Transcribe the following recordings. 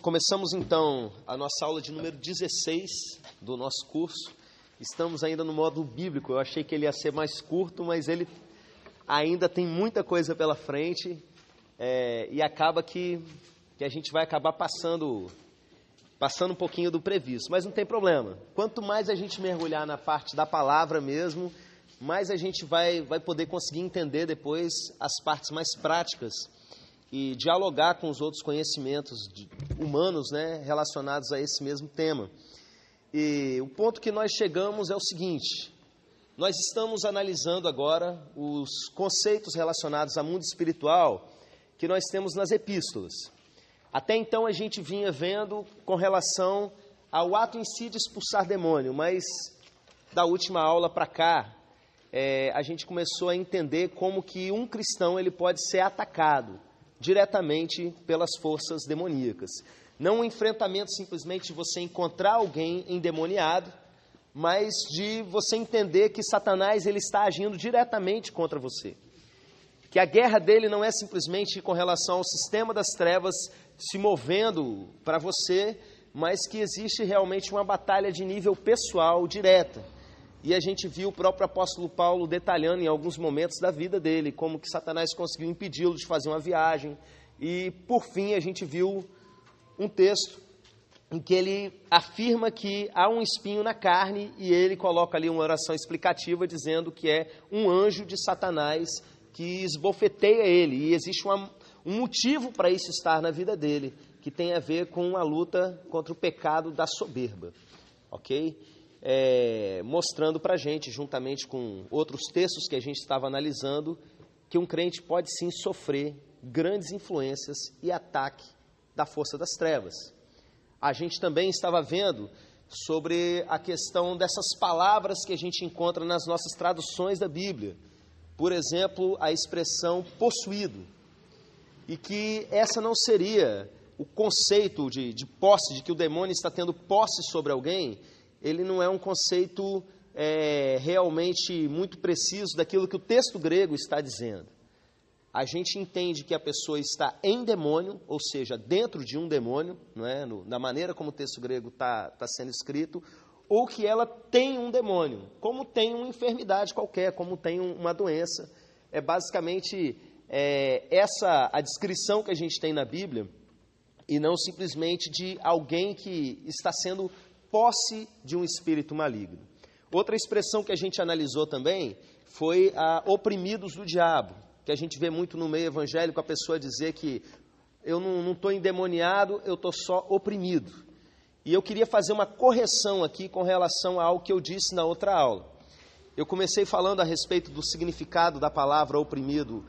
Começamos então a nossa aula de número 16 do nosso curso. Estamos ainda no módulo bíblico. Eu achei que ele ia ser mais curto, mas ele ainda tem muita coisa pela frente e acaba que a gente vai acabar passando um pouquinho do previsto. Mas não tem problema. Quanto mais a gente mergulhar na parte da palavra mesmo, mais a gente vai poder conseguir entender depois as partes mais práticas e dialogar com os outros conhecimentos humanos, né, relacionados a esse mesmo tema. E o ponto que nós chegamos é o seguinte: nós estamos analisando agora os conceitos relacionados ao mundo espiritual que nós temos nas epístolas. Até então a gente vinha vendo com relação ao ato em si de expulsar demônio, mas da última aula para cá, a gente começou a entender como que um cristão ele pode ser atacado diretamente pelas forças demoníacas. Não um enfrentamento simplesmente de você encontrar alguém endemoniado, mas de você entender que Satanás ele está agindo diretamente contra você. Que a guerra dele não é simplesmente com relação ao sistema das trevas se movendo para você, mas que existe realmente uma batalha de nível pessoal direta. E a gente viu o próprio apóstolo Paulo detalhando em alguns momentos da vida dele, como que Satanás conseguiu impedi-lo de fazer uma viagem. E, por fim, a gente viu um texto em que ele afirma que há um espinho na carne e ele coloca ali uma oração explicativa dizendo que é um anjo de Satanás que esbofeteia ele. E existe um motivo para isso estar na vida dele, que tem a ver com a luta contra o pecado da soberba. Ok? Mostrando para a gente, juntamente com outros textos que a gente estava analisando, que um crente pode sim sofrer grandes influências e ataque da força das trevas. A gente também estava vendo sobre a questão dessas palavras que a gente encontra nas nossas traduções da Bíblia. Por exemplo, a expressão possuído. E que essa não seria o conceito de posse, de que o demônio está tendo posse sobre alguém. Ele não é um conceito realmente muito preciso daquilo que o texto grego está dizendo. A gente entende que a pessoa está em demônio, ou seja, dentro de um demônio, não é? Da maneira como o texto grego está sendo escrito, ou que ela tem um demônio, como tem uma enfermidade qualquer, como tem uma doença. É basicamente essa a descrição que a gente tem na Bíblia, e não simplesmente de alguém que está sendo posse de um espírito maligno. Outra expressão que a gente analisou também foi a oprimidos do diabo, que a gente vê muito no meio evangélico a pessoa dizer que eu não estou endemoniado, eu estou só oprimido. E eu queria fazer uma correção aqui com relação ao que eu disse na outra aula. Eu comecei falando a respeito do significado da palavra oprimido,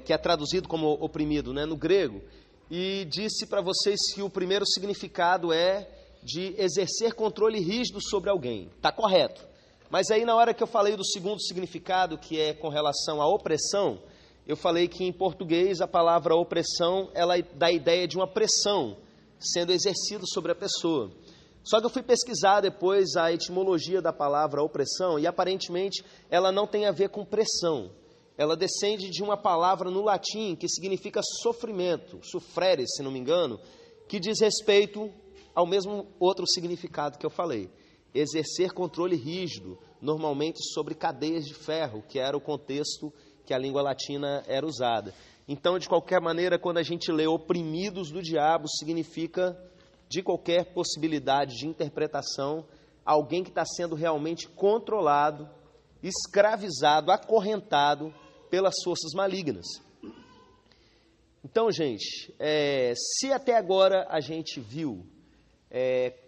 que é traduzido como oprimido, né, no grego, e disse para vocês que o primeiro significado é de exercer controle rígido sobre alguém. Está correto. Mas aí na hora que eu falei do segundo significado, que é com relação à opressão, eu falei que em português a palavra opressão, ela dá a ideia de uma pressão sendo exercida sobre a pessoa. Só que eu fui pesquisar depois a etimologia da palavra opressão e aparentemente ela não tem a ver com pressão. Ela descende de uma palavra no latim que significa sofrimento, sufrere, se não me engano, que diz respeito ao mesmo outro significado que eu falei. Exercer controle rígido, normalmente sobre cadeias de ferro, que era o contexto que a língua latina era usada. Então, de qualquer maneira, quando a gente lê oprimidos do diabo, significa, de qualquer possibilidade de interpretação, alguém que está sendo realmente controlado, escravizado, acorrentado pelas forças malignas. Então, gente, se até agora a gente viu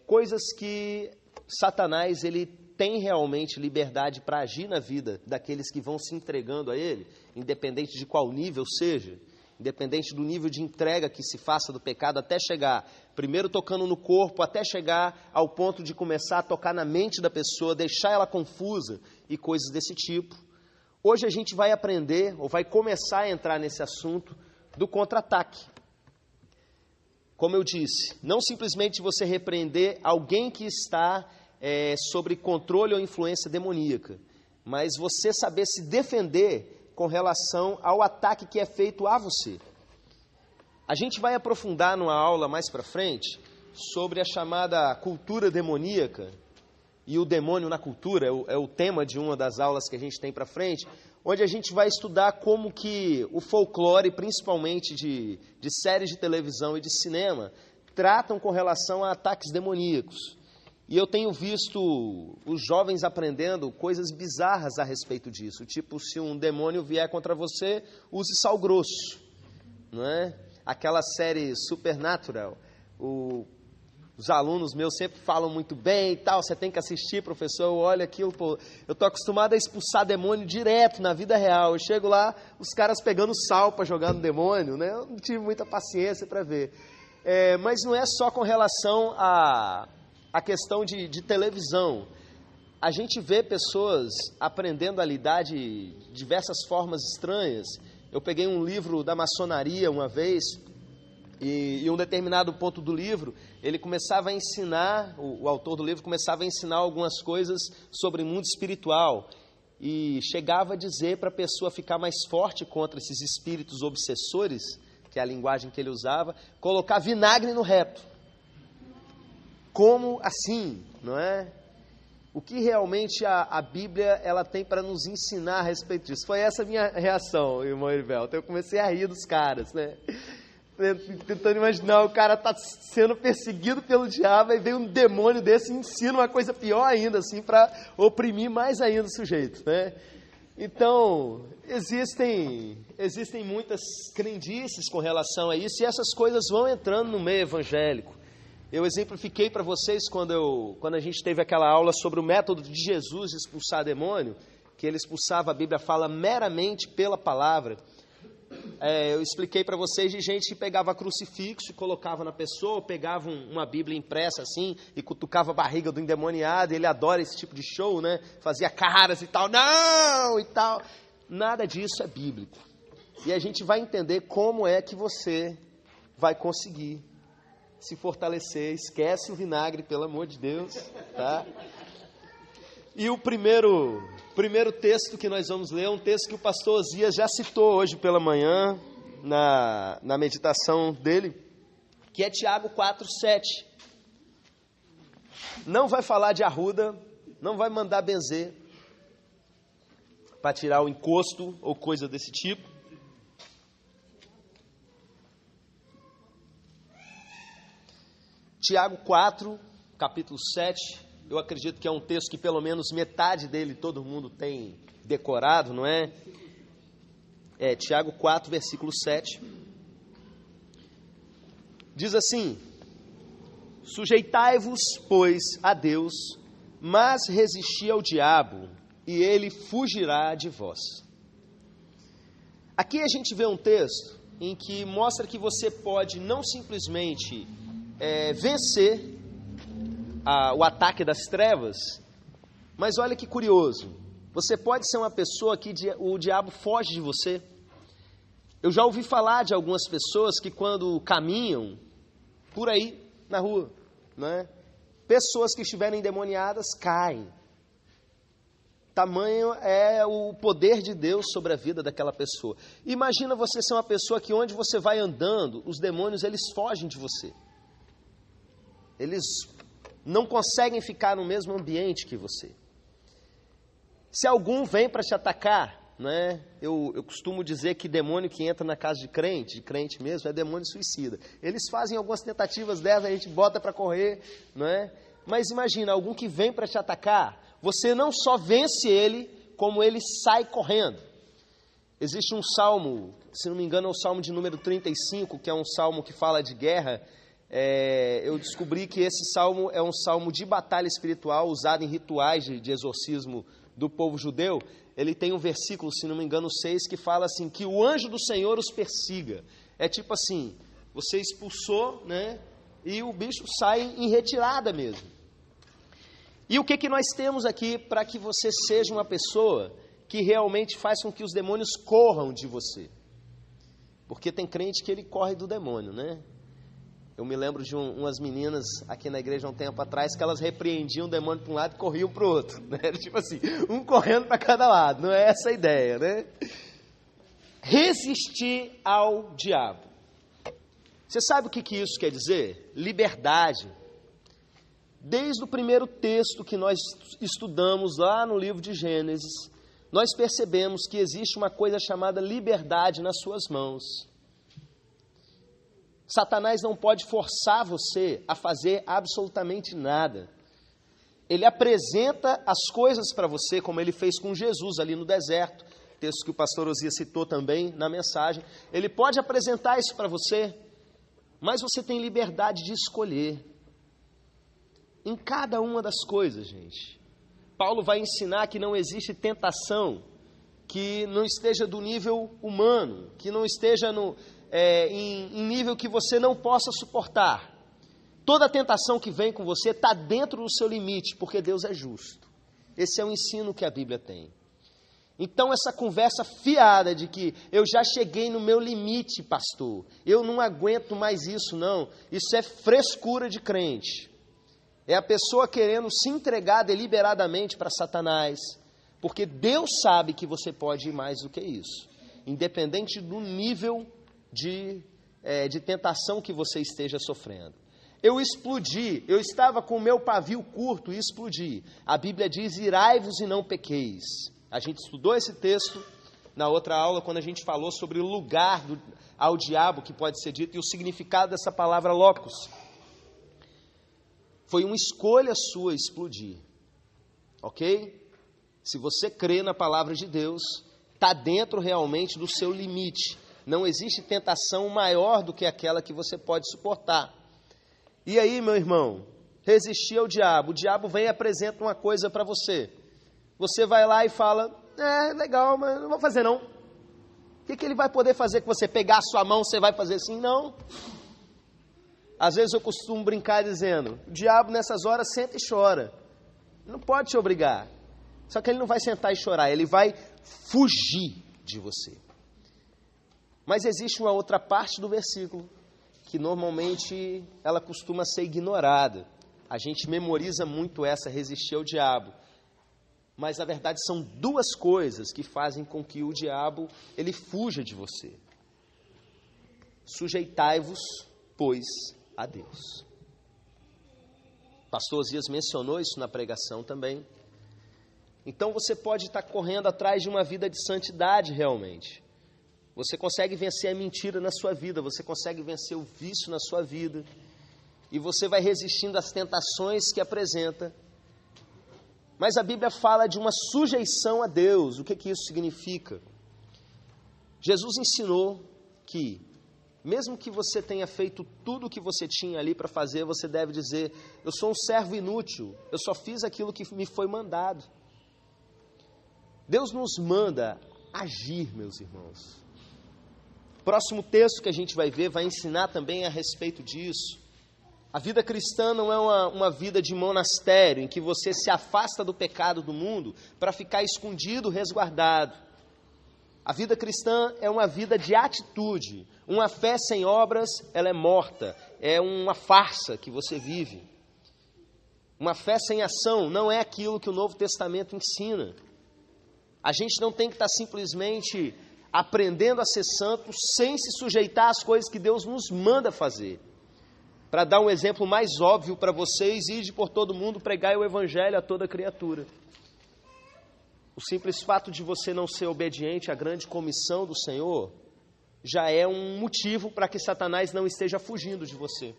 coisas que Satanás ele tem realmente liberdade para agir na vida daqueles que vão se entregando a ele, independente de qual nível seja, independente do nível de entrega que se faça do pecado, até chegar, primeiro tocando no corpo, até chegar ao ponto de começar a tocar na mente da pessoa, deixar ela confusa e coisas desse tipo. Hoje a gente vai aprender, ou vai começar a entrar nesse assunto do contra-ataque. Como eu disse, não simplesmente você repreender alguém que está sobre controle ou influência demoníaca, mas você saber se defender com relação ao ataque que é feito a você. A gente vai aprofundar numa aula mais para frente sobre a chamada cultura demoníaca e o demônio na cultura, é o tema de uma das aulas que a gente tem para frente, onde a gente vai estudar como que o folclore, principalmente de séries de televisão e de cinema, tratam com relação a ataques demoníacos. E eu tenho visto os jovens aprendendo coisas bizarras a respeito disso, tipo, se um demônio vier contra você, use sal grosso, não é? Aquela série Supernatural, os alunos meus sempre falam muito bem e tal, você tem que assistir, professor, olha aquilo, pô, eu estou acostumado a expulsar demônio direto na vida real, eu chego lá, os caras pegando sal para jogar no demônio, né? Eu não tive muita paciência para ver. Mas não é só com relação à questão de televisão. A gente vê pessoas aprendendo a lidar de diversas formas estranhas. Eu peguei um livro da maçonaria uma vez, e em um determinado ponto do livro, ele começava a ensinar, o autor do livro começava a ensinar algumas coisas sobre o mundo espiritual, e chegava a dizer para a pessoa ficar mais forte contra esses espíritos obsessores, que é a linguagem que ele usava, colocar vinagre no reto. Como assim, não é? O que realmente a Bíblia ela tem para nos ensinar a respeito disso? Foi essa a minha reação, irmão Heriberto. Eu comecei a rir dos caras, né? Tentando imaginar, o cara está sendo perseguido pelo diabo e vem um demônio desse e ensina uma coisa pior ainda, assim, para oprimir mais ainda o sujeito, né? Então, existem muitas crendices com relação a isso, e essas coisas vão entrando no meio evangélico. Eu exemplifiquei para vocês quando a gente teve aquela aula sobre o método de Jesus de expulsar demônio, que ele expulsava, a Bíblia fala, meramente pela palavra. Eu expliquei para vocês de gente que pegava crucifixo e colocava na pessoa, pegava uma Bíblia impressa assim e cutucava a barriga do endemoniado, e ele adora esse tipo de show, né? Fazia caras e tal, não, e tal. Nada disso é bíblico. E a gente vai entender como é que você vai conseguir se fortalecer. Esquece o vinagre, pelo amor de Deus, tá? E o primeiro texto que nós vamos ler é um texto que o pastor Osias já citou hoje pela manhã, na meditação dele, que é Tiago 4:7. Não vai falar de arruda, não vai mandar benzer, para tirar o encosto ou coisa desse tipo. Tiago 4, capítulo 7, eu acredito que é um texto que pelo menos metade dele todo mundo tem decorado, não é? Tiago 4, versículo 7. Diz assim: sujeitai-vos, pois, a Deus, mas resisti ao diabo, e ele fugirá de vós. Aqui a gente vê um texto em que mostra que você pode não simplesmente vencer o ataque das trevas, mas olha que curioso, você pode ser uma pessoa que o diabo foge de você. Eu já ouvi falar de algumas pessoas que quando caminham por aí na rua, né, pessoas que estiverem endemoniadas caem. Tamanho é o poder de Deus sobre a vida daquela pessoa. Imagina você ser uma pessoa que onde você vai andando, os demônios eles fogem de você. Eles não conseguem ficar no mesmo ambiente que você. Se algum vem para te atacar, né, eu costumo dizer que demônio que entra na casa de crente mesmo, é demônio suicida. Eles fazem algumas tentativas dessas, a gente bota para correr, né? Mas imagina, algum que vem para te atacar, você não só vence ele, como ele sai correndo. Existe um salmo, se não me engano é o salmo de número 35, que é um salmo que fala de guerra. Eu descobri que esse salmo é um salmo de batalha espiritual, usado em rituais de exorcismo do povo judeu. Ele tem um versículo, se não me engano, 6, que fala assim, que o anjo do Senhor os persiga. É tipo assim, você expulsou, né, e o bicho sai em retirada mesmo. E o que nós temos aqui para que você seja uma pessoa que realmente faz com que os demônios corram de você? Porque tem crente que ele corre do demônio, né? Eu me lembro de umas meninas aqui na igreja há um tempo atrás que elas repreendiam o demônio para um lado e corriam para o outro, né? Tipo assim, um correndo para cada lado, não é essa a ideia, né? Resistir ao diabo. Você sabe o que isso quer dizer? Liberdade. Desde o primeiro texto que nós estudamos lá no livro de Gênesis, nós percebemos que existe uma coisa chamada liberdade nas suas mãos. Satanás não pode forçar você a fazer absolutamente nada. Ele apresenta as coisas para você, como ele fez com Jesus ali no deserto, texto que o pastor Osias citou também na mensagem. Ele pode apresentar isso para você, mas você tem liberdade de escolher. Em cada uma das coisas, gente. Paulo vai ensinar que não existe tentação que não esteja do nível humano, que não esteja em nível que você não possa suportar. Toda tentação que vem com você está dentro do seu limite, porque Deus é justo. Esse é o ensino que a Bíblia tem. Então essa conversa fiada de que eu já cheguei no meu limite, pastor, eu não aguento mais isso não, isso é frescura de crente. É a pessoa querendo se entregar deliberadamente para Satanás, porque Deus sabe que você pode ir mais do que isso, independente do nível de tentação que você esteja sofrendo. Eu explodi, eu estava com o meu pavio curto e explodi. A Bíblia diz, irai-vos e não pequeis. A gente estudou esse texto na outra aula, quando a gente falou sobre o lugar ao diabo que pode ser dito e o significado dessa palavra locus. Foi uma escolha sua explodir, ok? Se você crê na palavra de Deus, está dentro realmente do seu limite. Não existe tentação maior do que aquela que você pode suportar. E aí, meu irmão, resistir ao diabo. O diabo vem e apresenta uma coisa para você. Você vai lá e fala, legal, mas não vou fazer não. O que ele vai poder fazer com você? Pegar a sua mão, você vai fazer assim? Não. Às vezes eu costumo brincar dizendo, o diabo nessas horas senta e chora. Não pode te obrigar. Só que ele não vai sentar e chorar, ele vai fugir de você. Mas existe uma outra parte do versículo, que normalmente ela costuma ser ignorada. A gente memoriza muito essa, resistir ao diabo. Mas na verdade são duas coisas que fazem com que o diabo ele fuja de você. Sujeitai-vos, pois, a Deus. O pastor Osias mencionou isso na pregação também. Então você pode estar correndo atrás de uma vida de santidade realmente. Você consegue vencer a mentira na sua vida, você consegue vencer o vício na sua vida, e você vai resistindo às tentações que apresenta. Mas a Bíblia fala de uma sujeição a Deus. O que isso significa? Jesus ensinou que, mesmo que você tenha feito tudo o que você tinha ali para fazer, você deve dizer, eu sou um servo inútil, eu só fiz aquilo que me foi mandado. Deus nos manda agir, meus irmãos. O próximo texto que a gente vai ver vai ensinar também a respeito disso. A vida cristã não é uma vida de monastério, em que você se afasta do pecado do mundo para ficar escondido, resguardado. A vida cristã é uma vida de atitude. Uma fé sem obras, ela é morta. É uma farsa que você vive. Uma fé sem ação não é aquilo que o Novo Testamento ensina. A gente não tem que estar simplesmente aprendendo a ser santo sem se sujeitar às coisas que Deus nos manda fazer. Para dar um exemplo mais óbvio para vocês, ide por todo mundo, pregai o evangelho a toda criatura. O simples fato de você não ser obediente à grande comissão do Senhor já é um motivo para que Satanás não esteja fugindo de você.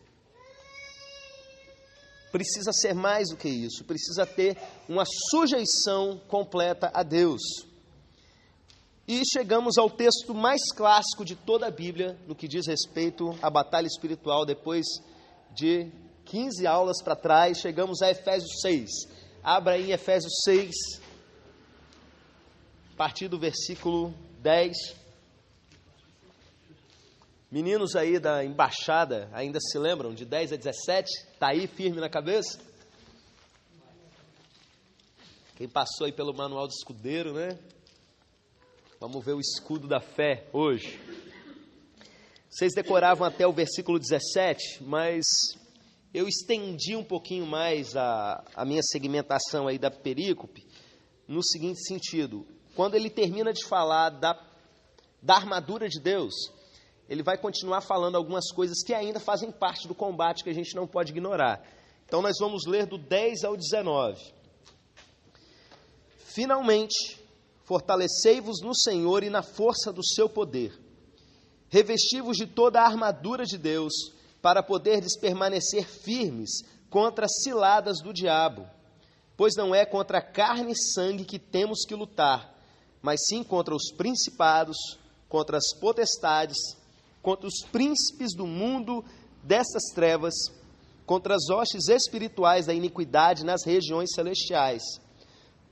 Precisa ser mais do que isso, precisa ter uma sujeição completa a Deus. E chegamos ao texto mais clássico de toda a Bíblia, no que diz respeito à batalha espiritual. Depois de 15 aulas para trás, chegamos a Efésios 6. Abra aí em Efésios 6, a partir do versículo 10. Meninos aí da embaixada, ainda se lembram de 10 a 17? Está aí firme na cabeça? Quem passou aí pelo manual do escudeiro, né? Vamos ver o escudo da fé hoje. Vocês decoravam até o versículo 17, mas eu estendi um pouquinho mais a minha segmentação aí da perícope, no seguinte sentido. Quando ele termina de falar da armadura de Deus, ele vai continuar falando algumas coisas que ainda fazem parte do combate que a gente não pode ignorar. Então nós vamos ler do 10 ao 19. Finalmente, fortalecei-vos no Senhor e na força do seu poder. Revesti-vos de toda a armadura de Deus, para poderdes permanecer firmes contra as ciladas do diabo. Pois não é contra carne e sangue que temos que lutar, mas sim contra os principados, contra as potestades, contra os príncipes do mundo dessas trevas, contra as hostes espirituais da iniquidade nas regiões celestiais.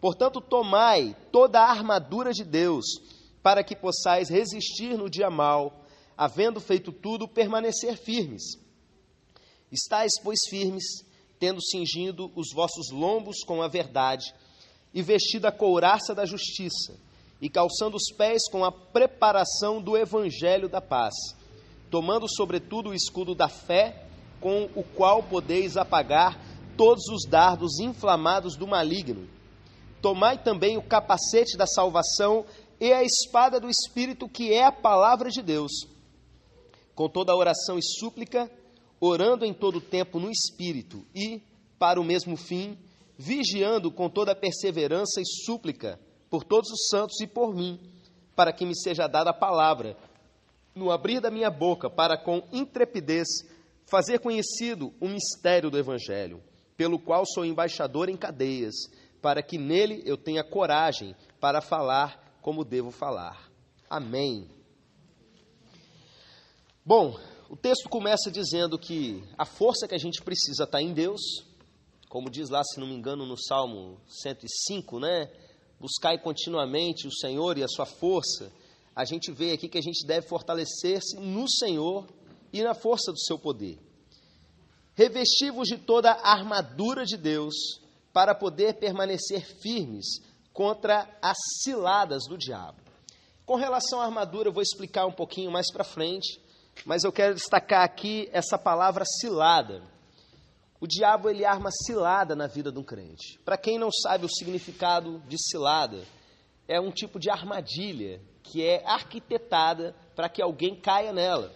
Portanto, tomai toda a armadura de Deus, para que possais resistir no dia mau, havendo feito tudo, permanecer firmes. Estais, pois, firmes, tendo cingido os vossos lombos com a verdade, e vestido a couraça da justiça, e calçando os pés com a preparação do evangelho da paz, tomando sobretudo o escudo da fé, com o qual podeis apagar todos os dardos inflamados do maligno. Tomai também o capacete da salvação e a espada do Espírito, que é a palavra de Deus, com toda a oração e súplica, orando em todo o tempo no Espírito e, para o mesmo fim, vigiando com toda a perseverança e súplica por todos os santos e por mim, para que me seja dada a palavra, no abrir da minha boca, para com intrepidez fazer conhecido o mistério do Evangelho, pelo qual sou embaixador em cadeias, para que nele eu tenha coragem para falar como devo falar. Amém. Bom, o texto começa dizendo que a força que a gente precisa está em Deus, como diz lá, se não me engano, no Salmo 105, né? Buscai continuamente o Senhor e a sua força. A gente vê aqui que a gente deve fortalecer-se no Senhor e na força do seu poder. Revesti-vos de toda a armadura de Deus, para poder permanecer firmes contra as ciladas do diabo. Com relação à armadura, eu vou explicar um pouquinho mais para frente, mas eu quero destacar aqui essa palavra cilada. O diabo, ele arma cilada na vida de um crente. Para quem não sabe o significado de cilada, é um tipo de armadilha que é arquitetada para que alguém caia nela.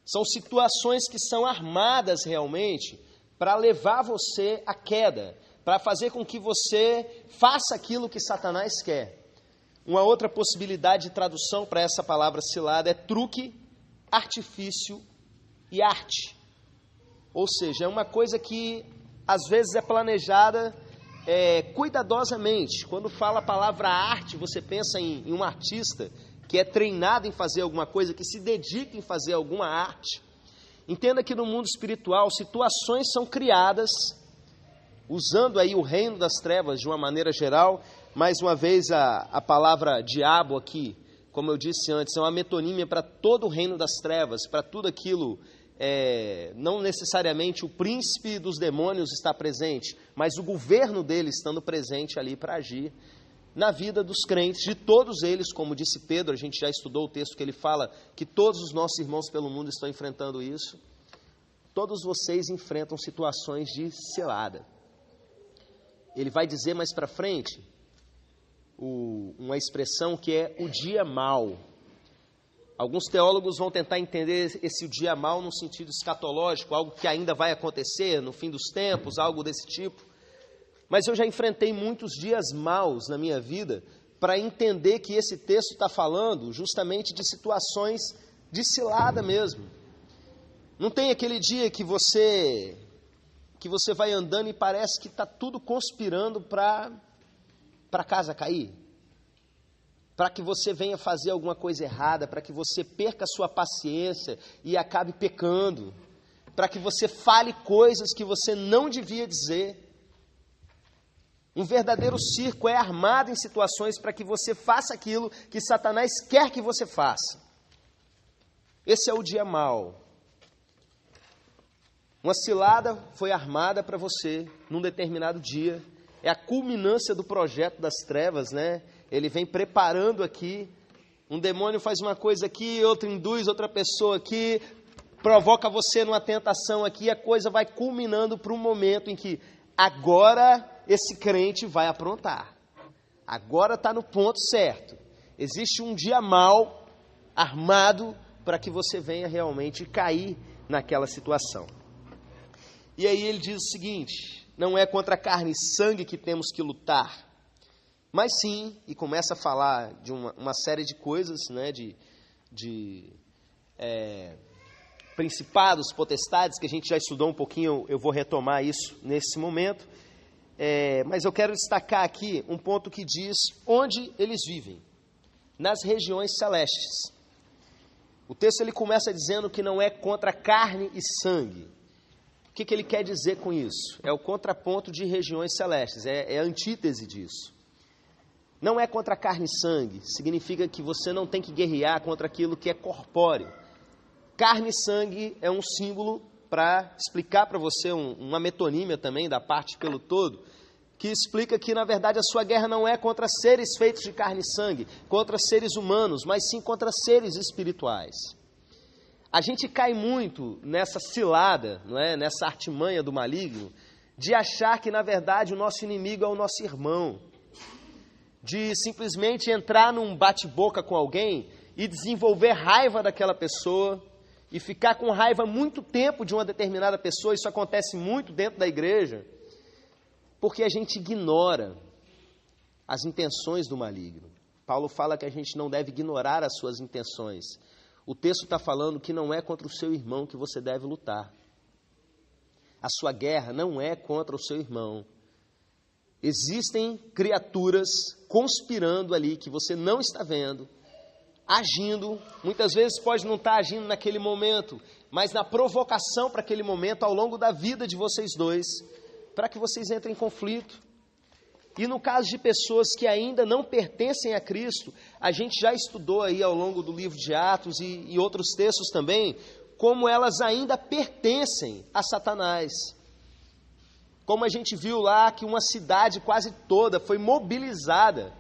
São situações que são armadas realmente para levar você à queda, para fazer com que você faça aquilo que Satanás quer. Uma outra possibilidade de tradução para essa palavra cilada é truque, artifício e arte. Ou seja, é uma coisa que às vezes é planejada cuidadosamente. Quando fala a palavra arte, você pensa em um artista que é treinado em fazer alguma coisa, que se dedica em fazer alguma arte. Entenda que no mundo espiritual, situações são criadas, usando aí o reino das trevas de uma maneira geral. Mais uma vez, a palavra diabo aqui, como eu disse antes, é uma metonímia para todo o reino das trevas, para tudo aquilo, não necessariamente o príncipe dos demônios está presente, mas o governo dele estando presente ali para agir na vida dos crentes, de todos eles, como disse Pedro, a gente já estudou o texto que ele fala, que todos os nossos irmãos pelo mundo estão enfrentando isso. Todos vocês enfrentam situações de cilada. Ele vai dizer mais para frente uma expressão que é o dia mau. Alguns teólogos vão tentar entender esse dia mau no sentido escatológico, algo que ainda vai acontecer no fim dos tempos, algo desse tipo. Mas eu já enfrentei muitos dias maus na minha vida para entender que esse texto está falando justamente de situações de cilada mesmo. Não tem aquele dia que você vai andando e parece que está tudo conspirando para a casa cair? Para que você venha fazer alguma coisa errada, para que você perca a sua paciência e acabe pecando, para que você fale coisas que você não devia dizer. Um verdadeiro circo é armado em situações para que você faça aquilo que Satanás quer que você faça. Esse é o dia mau. Uma cilada foi armada para você num determinado dia. É a culminância do projeto das trevas, né? Ele vem preparando aqui. Um demônio faz uma coisa aqui, outro induz outra pessoa aqui, provoca você numa tentação aqui, a coisa vai culminando para um momento em que agora esse crente vai aprontar. Agora está no ponto certo. Existe um dia mau armado para que você venha realmente cair naquela situação. E aí ele diz o seguinte: não é contra carne e sangue que temos que lutar, mas sim, e começa a falar de uma série de coisas, né, de principados, potestades, que a gente já estudou um pouquinho, eu vou retomar isso nesse momento, mas eu quero destacar aqui um ponto que diz onde eles vivem, nas regiões celestes. O texto ele começa dizendo que não é contra carne e sangue. O que ele quer dizer com isso? É o contraponto de regiões celestes, é a antítese disso. Não é contra carne e sangue, significa que você não tem que guerrear contra aquilo que é corpóreo. Carne e sangue é um símbolo para explicar para você uma metonímia também da parte pelo todo, que explica que, na verdade, a sua guerra não é contra seres feitos de carne e sangue, contra seres humanos, mas sim contra seres espirituais. A gente cai muito nessa cilada, não é? Nessa artimanha do maligno, de achar que, na verdade, o nosso inimigo é o nosso irmão, de simplesmente entrar num bate-boca com alguém e desenvolver raiva daquela pessoa e ficar com raiva muito tempo de uma determinada pessoa. Isso acontece muito dentro da igreja, porque a gente ignora as intenções do maligno. Paulo fala que a gente não deve ignorar as suas intenções. O texto está falando que não é contra o seu irmão que você deve lutar. A sua guerra não é contra o seu irmão. Existem criaturas conspirando ali que você não está vendo, agindo, muitas vezes pode não estar agindo naquele momento, mas na provocação para aquele momento ao longo da vida de vocês dois, para que vocês entrem em conflito. E no caso de pessoas que ainda não pertencem a Cristo, a gente já estudou aí ao longo do livro de Atos e outros textos também, como elas ainda pertencem a Satanás. Como a gente viu lá que uma cidade quase toda foi mobilizada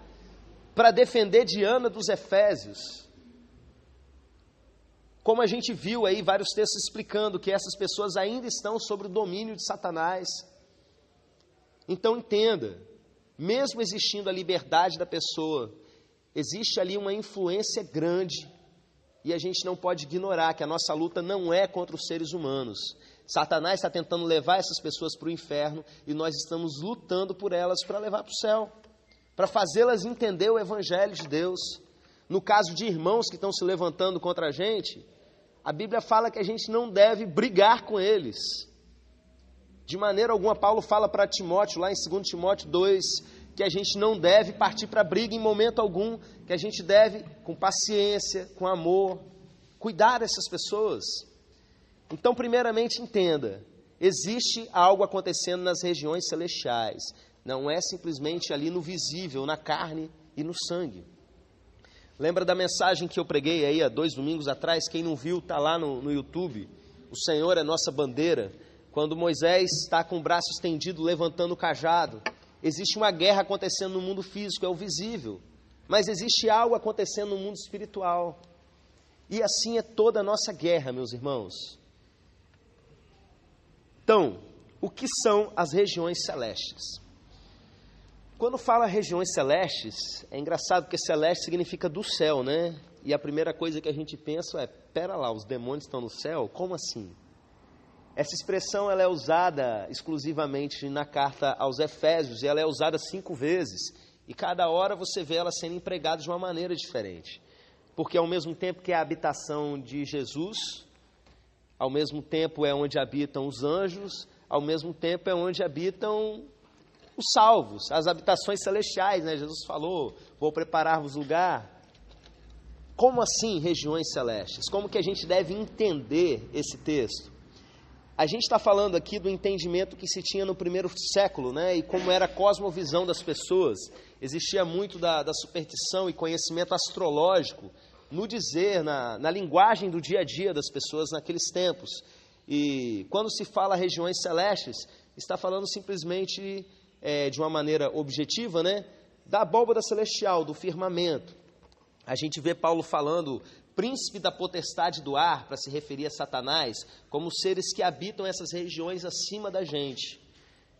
para defender Diana dos Efésios. Como a gente viu aí vários textos explicando que essas pessoas ainda estão sob o domínio de Satanás. Então entenda, mesmo existindo a liberdade da pessoa, existe ali uma influência grande e a gente não pode ignorar que a nossa luta não é contra os seres humanos. Satanás está tentando levar essas pessoas para o inferno e nós estamos lutando por elas para levar para o céu, para fazê-las entender o Evangelho de Deus. No caso de irmãos que estão se levantando contra a gente, a Bíblia fala que a gente não deve brigar com eles. De maneira alguma, Paulo fala para Timóteo, lá em 2 Timóteo 2, que a gente não deve partir para briga em momento algum, que a gente deve, com paciência, com amor, cuidar dessas pessoas. Então, primeiramente, entenda, existe algo acontecendo nas regiões celestiais, não é simplesmente ali no visível, na carne e no sangue. Lembra da mensagem que eu preguei aí há 2 domingos atrás? Quem não viu, está lá no YouTube. O Senhor é nossa bandeira. Quando Moisés está com o braço estendido, levantando o cajado, existe uma guerra acontecendo no mundo físico, é o visível. Mas existe algo acontecendo no mundo espiritual. E assim é toda a nossa guerra, meus irmãos. Então, o que são as regiões celestes? Quando fala regiões celestes, é engraçado porque celeste significa do céu, né? E a primeira coisa que a gente pensa é, pera lá, os demônios estão no céu? Como assim? Essa expressão ela é usada exclusivamente na carta aos Efésios, e ela é usada 5 vezes, e cada hora você vê ela sendo empregada de uma maneira diferente. Porque ao mesmo tempo que é a habitação de Jesus, ao mesmo tempo é onde habitam os anjos, ao mesmo tempo é onde habitam os salvos, as habitações celestiais, né? Jesus falou, vou preparar-vos lugar. Como assim regiões celestes? Como que a gente deve entender esse texto? A gente está falando aqui do entendimento que se tinha no primeiro século, né? E como era a cosmovisão das pessoas. Existia muito da superstição e conhecimento astrológico no dizer, na linguagem do dia a dia das pessoas naqueles tempos. E quando se fala regiões celestes, está falando simplesmente de uma maneira objetiva, né? Da abóbada celestial, do firmamento. A gente vê Paulo falando príncipe da potestade do ar, para se referir a Satanás, como seres que habitam essas regiões acima da gente.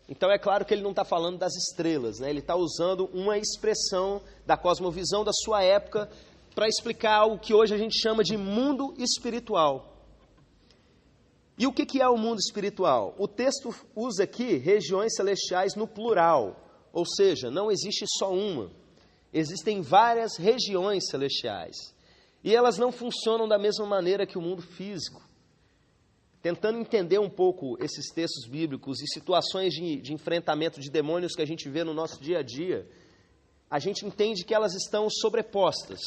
Então é claro que ele não está falando das estrelas, né? Ele está usando uma expressão da cosmovisão da sua época para explicar o que hoje a gente chama de mundo espiritual. E o que é o mundo espiritual? O texto usa aqui regiões celestiais no plural, ou seja, não existe só uma. Existem várias regiões celestiais. E elas não funcionam da mesma maneira que o mundo físico. Tentando entender um pouco esses textos bíblicos e situações de enfrentamento de demônios que a gente vê no nosso dia a dia, a gente entende que elas estão sobrepostas.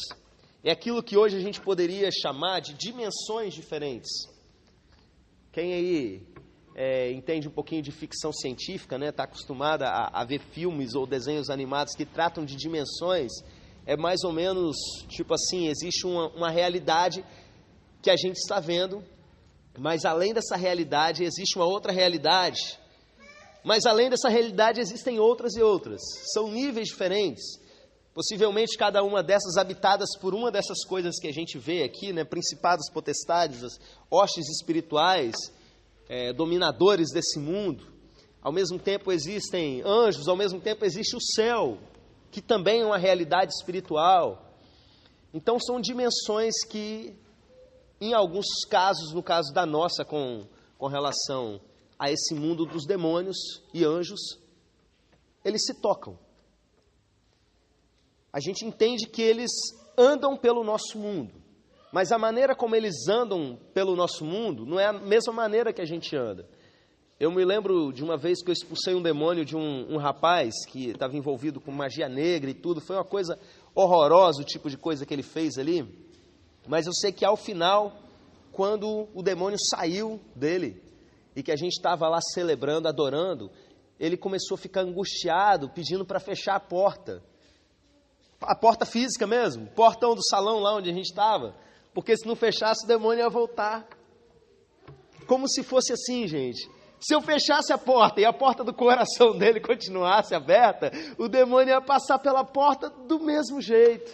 É aquilo que hoje a gente poderia chamar de dimensões diferentes. Quem aí entende um pouquinho de ficção científica, né, está acostumada a ver filmes ou desenhos animados que tratam de dimensões, é mais ou menos tipo assim, existe uma realidade que a gente está vendo, mas além dessa realidade existe uma outra realidade, mas além dessa realidade existem outras e outras, são níveis diferentes, possivelmente cada uma dessas habitadas por uma dessas coisas que a gente vê aqui, né, principados, potestades, hostes espirituais, dominadores desse mundo. Ao mesmo tempo existem anjos, ao mesmo tempo existe o céu, que também é uma realidade espiritual. Então são dimensões que, em alguns casos, no caso da nossa, com relação a esse mundo dos demônios e anjos, eles se tocam. A gente entende que eles andam pelo nosso mundo, mas a maneira como eles andam pelo nosso mundo não é a mesma maneira que a gente anda. Eu me lembro de uma vez que eu expulsei um demônio de um rapaz que estava envolvido com magia negra e tudo. Foi uma coisa horrorosa o tipo de coisa que ele fez ali. Mas eu sei que ao final, quando o demônio saiu dele e que a gente estava lá celebrando, adorando, ele começou a ficar angustiado, pedindo para fechar a porta. A porta física mesmo, portão do salão lá onde a gente estava. Porque se não fechasse, o demônio ia voltar. Como se fosse assim, gente. Se eu fechasse a porta e a porta do coração dele continuasse aberta, o demônio ia passar pela porta do mesmo jeito.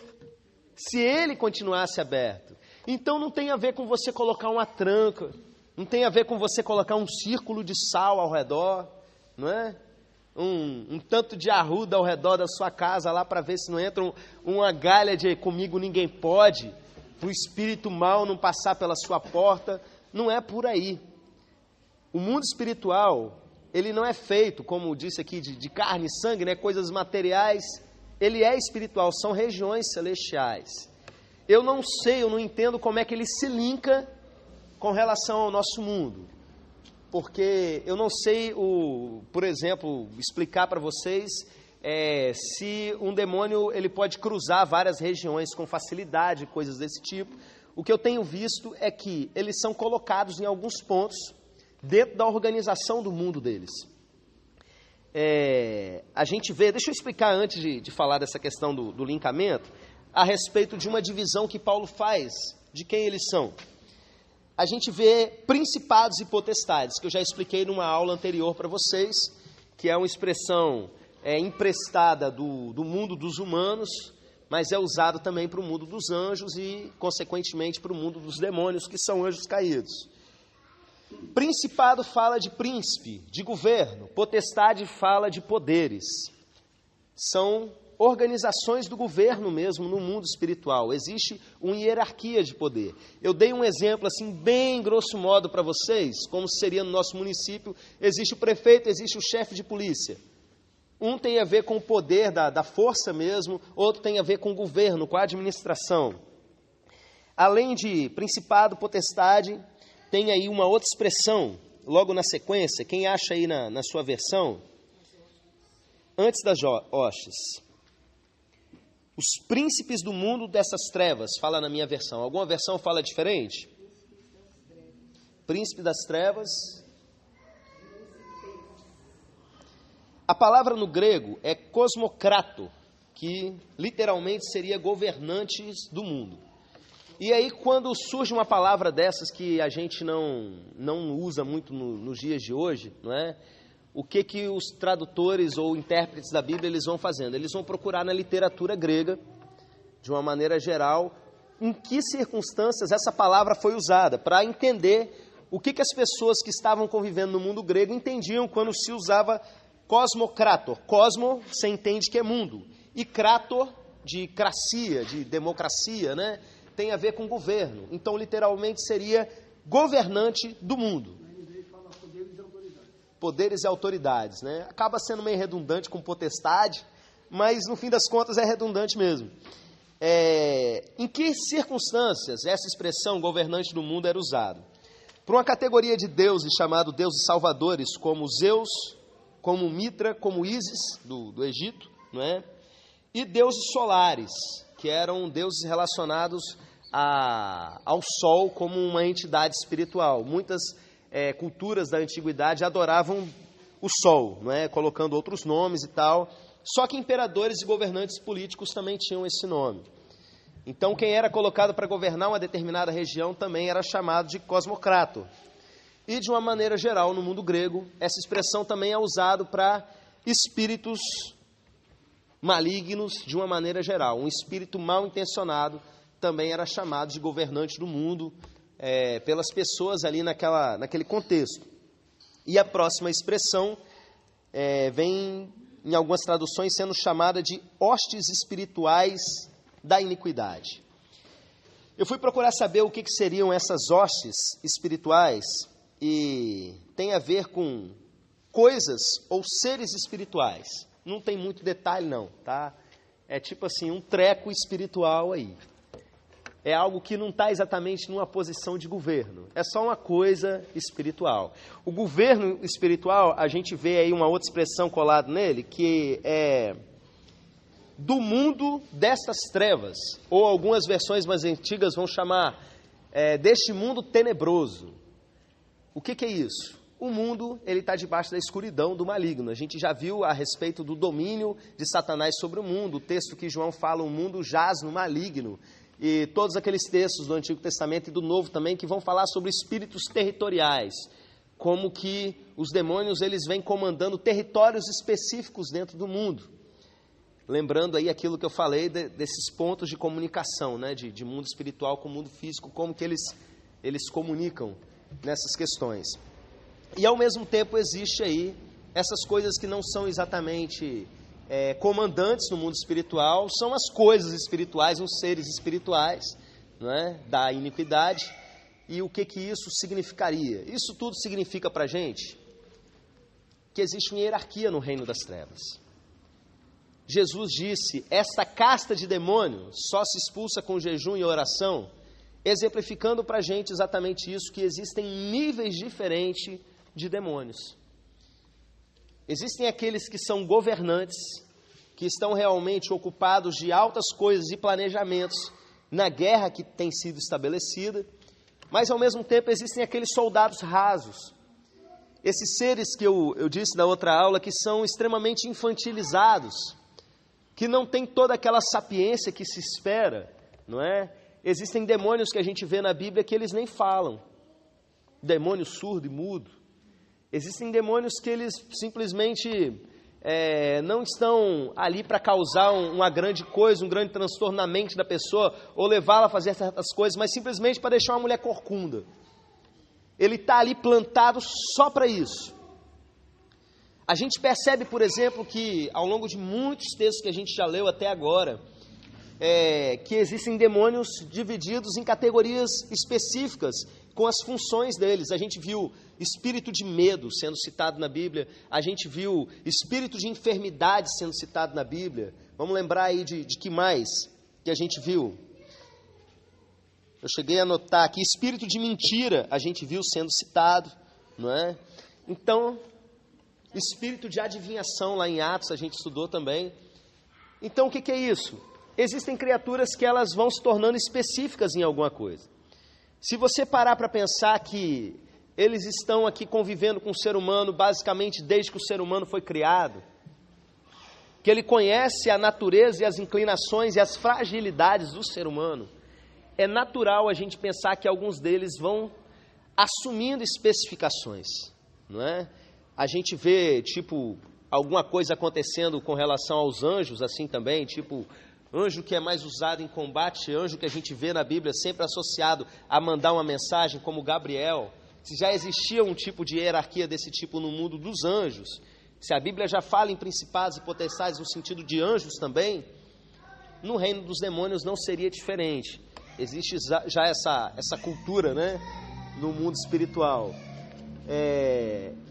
Se ele continuasse aberto. Então não tem a ver com você colocar uma tranca, não tem a ver com você colocar um círculo de sal ao redor, não é? Um tanto de arruda ao redor da sua casa lá para ver se não entra uma galha de comigo ninguém pode, para o espírito mal não passar pela sua porta. Não é por aí. O mundo espiritual, ele não é feito, como disse aqui, de carne e sangue, né, coisas materiais. Ele é espiritual, são regiões celestiais. Eu não sei, eu não entendo como é que ele se linka com relação ao nosso mundo. Porque eu não sei, por exemplo, explicar para vocês se um demônio ele pode cruzar várias regiões com facilidade, coisas desse tipo. O que eu tenho visto é que eles são colocados em alguns pontos dentro da organização do mundo deles. A gente vê, deixa eu explicar antes de falar dessa questão do lincamento, a respeito de uma divisão que Paulo faz de quem eles são. A gente vê principados e potestades, que eu já expliquei numa aula anterior para vocês, que é uma expressão emprestada do mundo dos humanos, mas é usado também para o mundo dos anjos e, consequentemente, para o mundo dos demônios, que são anjos caídos. Principado fala de príncipe, de governo. Potestade fala de poderes. São organizações do governo mesmo no mundo espiritual. Existe uma hierarquia de poder. Eu dei um exemplo assim bem grosso modo para vocês, como seria no nosso município. Existe o prefeito, existe o chefe de polícia. Um tem a ver com o poder da força mesmo, outro tem a ver com o governo, com a administração. Além de principado, potestade, tem aí uma outra expressão, logo na sequência, quem acha aí na sua versão? Antes das hostes. Os príncipes do mundo dessas trevas, fala na minha versão. Alguma versão fala diferente? Príncipe das trevas. A palavra no grego é cosmocrato, que literalmente seria governantes do mundo. E aí, quando surge uma palavra dessas que a gente não usa muito nos dias de hoje, não é? O que os tradutores ou intérpretes da Bíblia eles vão fazendo? Eles vão procurar na literatura grega, de uma maneira geral, em que circunstâncias essa palavra foi usada, para entender o que as pessoas que estavam convivendo no mundo grego entendiam quando se usava cosmocrator. Cosmo, você entende que é mundo, e krator de cracia, de democracia, né? Tem a ver com governo. Então, literalmente, seria governante do mundo. Poderes e autoridades, né? Acaba sendo meio redundante com potestade, mas no fim das contas é redundante mesmo. Em que circunstâncias essa expressão governante do mundo era usada? Para uma categoria de deuses chamado deuses salvadores, como Zeus, como Mitra, como Ísis, do Egito, não é? E deuses solares, que eram deuses relacionados ao Sol como uma entidade espiritual. Muitas culturas da antiguidade adoravam o Sol, não é? Colocando outros nomes e tal. Só que imperadores e governantes políticos também tinham esse nome. Então, quem era colocado para governar uma determinada região também era chamado de cosmocrator. E, de uma maneira geral, no mundo grego, essa expressão também é usada para espíritos malignos, de uma maneira geral. Um espírito mal intencionado também era chamado de governante do mundo pelas pessoas ali naquele contexto. E a próxima expressão vem, em algumas traduções, sendo chamada de hostes espirituais da iniquidade. Eu fui procurar saber o que seriam essas hostes espirituais e tem a ver com coisas ou seres espirituais. Não tem muito detalhe não, tá? É tipo assim, um treco espiritual aí. É algo que não está exatamente numa posição de governo. É só uma coisa espiritual. O governo espiritual, a gente vê aí uma outra expressão colada nele, que é do mundo destas trevas, ou algumas versões mais antigas vão chamar deste mundo tenebroso. O que é isso? O mundo ele está debaixo da escuridão do maligno. A gente já viu a respeito do domínio de Satanás sobre o mundo. O texto que João fala, o mundo jaz no maligno. E todos aqueles textos do Antigo Testamento e do Novo também que vão falar sobre espíritos territoriais. Como que os demônios eles vêm comandando territórios específicos dentro do mundo. Lembrando aí aquilo que eu falei desses pontos de comunicação, né, de mundo espiritual com o mundo físico, como que eles comunicam nessas questões. E ao mesmo tempo existe aí essas coisas que não são exatamente comandantes no mundo espiritual, são as coisas espirituais, os seres espirituais, não é, da iniquidade. E o que isso significaria? Isso tudo significa para a gente que existe uma hierarquia no reino das trevas. Jesus disse, esta casta de demônios só se expulsa com jejum e oração, exemplificando para a gente exatamente isso, que existem níveis diferentes de demônios. Existem aqueles que são governantes, que estão realmente ocupados de altas coisas e planejamentos na guerra que tem sido estabelecida, mas ao mesmo tempo existem aqueles soldados rasos, esses seres que eu disse na outra aula, que são extremamente infantilizados, que não tem toda aquela sapiência que se espera, não é? Existem demônios que a gente vê na Bíblia que eles nem falam, demônio surdo e mudo. Existem demônios que eles simplesmente não estão ali para causar uma grande coisa, um grande transtorno na mente da pessoa, ou levá-la a fazer certas coisas, mas simplesmente para deixar uma mulher corcunda. Ele está ali plantado só para isso. A gente percebe, por exemplo, que ao longo de muitos textos que a gente já leu até agora, que existem demônios divididos em categorias específicas, com as funções deles. A gente viu espírito de medo sendo citado na Bíblia, a gente viu espírito de enfermidade sendo citado na Bíblia. Vamos lembrar aí de que mais que a gente viu? Eu cheguei a anotar aqui, espírito de mentira, a gente viu sendo citado, não é? Então, espírito de adivinhação lá em Atos, a gente estudou também. Então, o que é isso? Existem criaturas que elas vão se tornando específicas em alguma coisa. Se você parar para pensar que eles estão aqui convivendo com o ser humano basicamente desde que o ser humano foi criado, que ele conhece a natureza e as inclinações e as fragilidades do ser humano, é natural a gente pensar que alguns deles vão assumindo especificações, não é? A gente vê, tipo, alguma coisa acontecendo com relação aos anjos, assim também, tipo, anjo que é mais usado em combate, anjo que a gente vê na Bíblia sempre associado a mandar uma mensagem, como Gabriel. Se já existia um tipo de hierarquia desse tipo no mundo dos anjos, se a Bíblia já fala em principados e potestades no sentido de anjos também, no reino dos demônios não seria diferente. Existe já essa cultura, né, no mundo espiritual.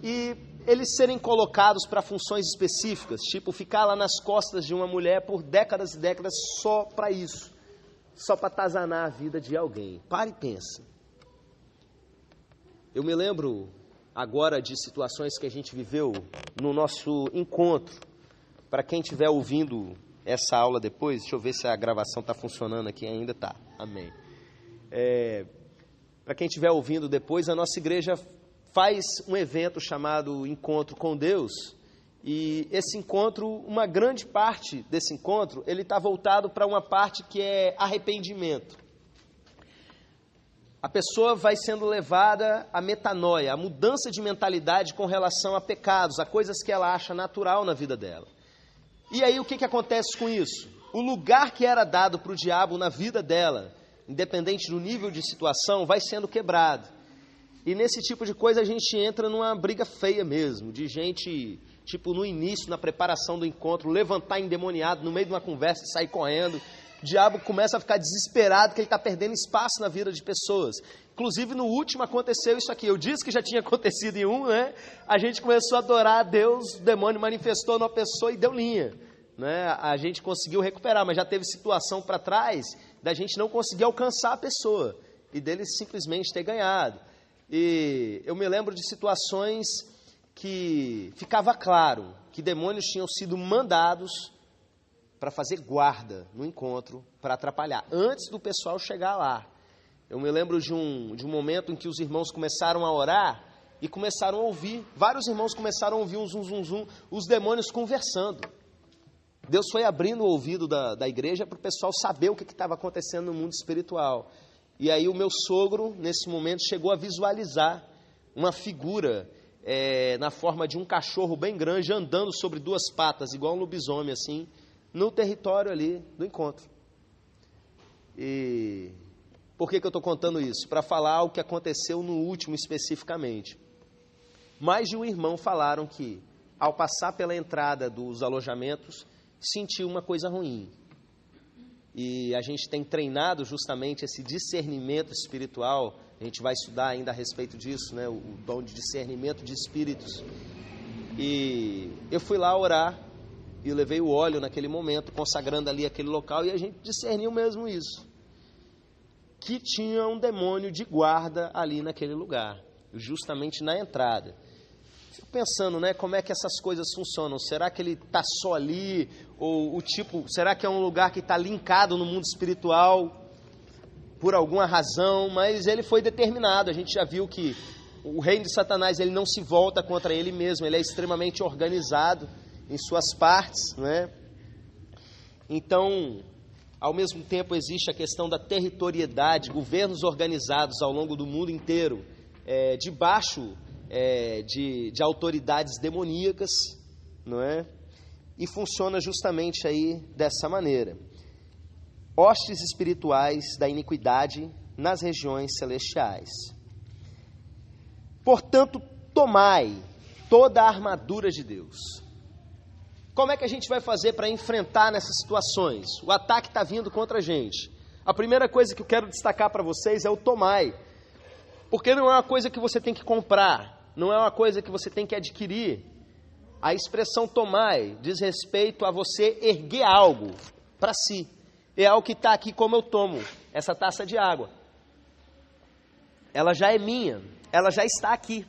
E eles serem colocados para funções específicas, tipo ficar lá nas costas de uma mulher por décadas e décadas só para isso, só para atazanar a vida de alguém. Para e pensa. Eu me lembro agora de situações que a gente viveu no nosso encontro. Para quem estiver ouvindo essa aula depois, deixa eu ver se a gravação está funcionando aqui ainda. Tá, amém. Para quem estiver ouvindo depois, a nossa igreja faz um evento chamado Encontro com Deus, e esse encontro, uma grande parte desse encontro, ele está voltado para uma parte que é arrependimento. A pessoa vai sendo levada à metanoia, à mudança de mentalidade com relação a pecados, a coisas que ela acha natural na vida dela. E aí o que acontece com isso? O lugar que era dado para o diabo na vida dela, independente do nível de situação, vai sendo quebrado. E nesse tipo de coisa a gente entra numa briga feia mesmo, de gente, tipo no início, na preparação do encontro, levantar endemoniado no meio de uma conversa e sair correndo. O diabo começa a ficar desesperado que ele está perdendo espaço na vida de pessoas. Inclusive no último aconteceu isso aqui. Eu disse que já tinha acontecido em um, né? A gente começou a adorar a Deus, o demônio manifestou numa pessoa e deu linha, né? A gente conseguiu recuperar, mas já teve situação para trás da gente não conseguir alcançar a pessoa e dele simplesmente ter ganhado. E eu me lembro de situações que ficava claro que demônios tinham sido mandados para fazer guarda no encontro, para atrapalhar, antes do pessoal chegar lá. Eu me lembro de um momento em que os irmãos começaram a orar e começaram a ouvir, vários irmãos começaram a ouvir um zum, zum, zum, os demônios conversando. Deus foi abrindo o ouvido da igreja para o pessoal saber o que estava acontecendo no mundo espiritual. E aí o meu sogro, nesse momento, chegou a visualizar uma figura na forma de um cachorro bem grande, andando sobre duas patas, igual um lobisomem, assim, no território ali do encontro. E por que eu estou contando isso? Para falar o que aconteceu no último especificamente. Mais de um irmão falaram que, ao passar pela entrada dos alojamentos, sentiu uma coisa ruim. E a gente tem treinado justamente esse discernimento espiritual. A gente vai estudar ainda a respeito disso, né? O dom de discernimento de espíritos. E eu fui lá orar e eu levei o óleo naquele momento, consagrando ali aquele local, e a gente discerniu mesmo isso, que tinha um demônio de guarda ali naquele lugar, justamente na entrada. Fico pensando, né, como é que essas coisas funcionam. Será que ele está só ali? Ou o tipo, será que é um lugar que está linkado no mundo espiritual por alguma razão? Mas ele foi determinado. A gente já viu que o reino de Satanás, ele não se volta contra ele mesmo. Ele é extremamente organizado em suas partes, né? Então, ao mesmo tempo existe a questão da territorialidade, governos organizados ao longo do mundo inteiro, debaixo de autoridades demoníacas, não é? E funciona justamente aí dessa maneira. Hostes espirituais da iniquidade nas regiões celestiais. Portanto, tomai toda a armadura de Deus. Como é que a gente vai fazer para enfrentar nessas situações? O ataque está vindo contra a gente. A primeira coisa que eu quero destacar para vocês é o tomai. Porque não é uma coisa que você tem que comprar. Não é uma coisa que você tem que adquirir. A expressão tomai diz respeito a você erguer algo para si. É algo que está aqui como eu tomo essa taça de água. Ela já é minha, ela já está aqui.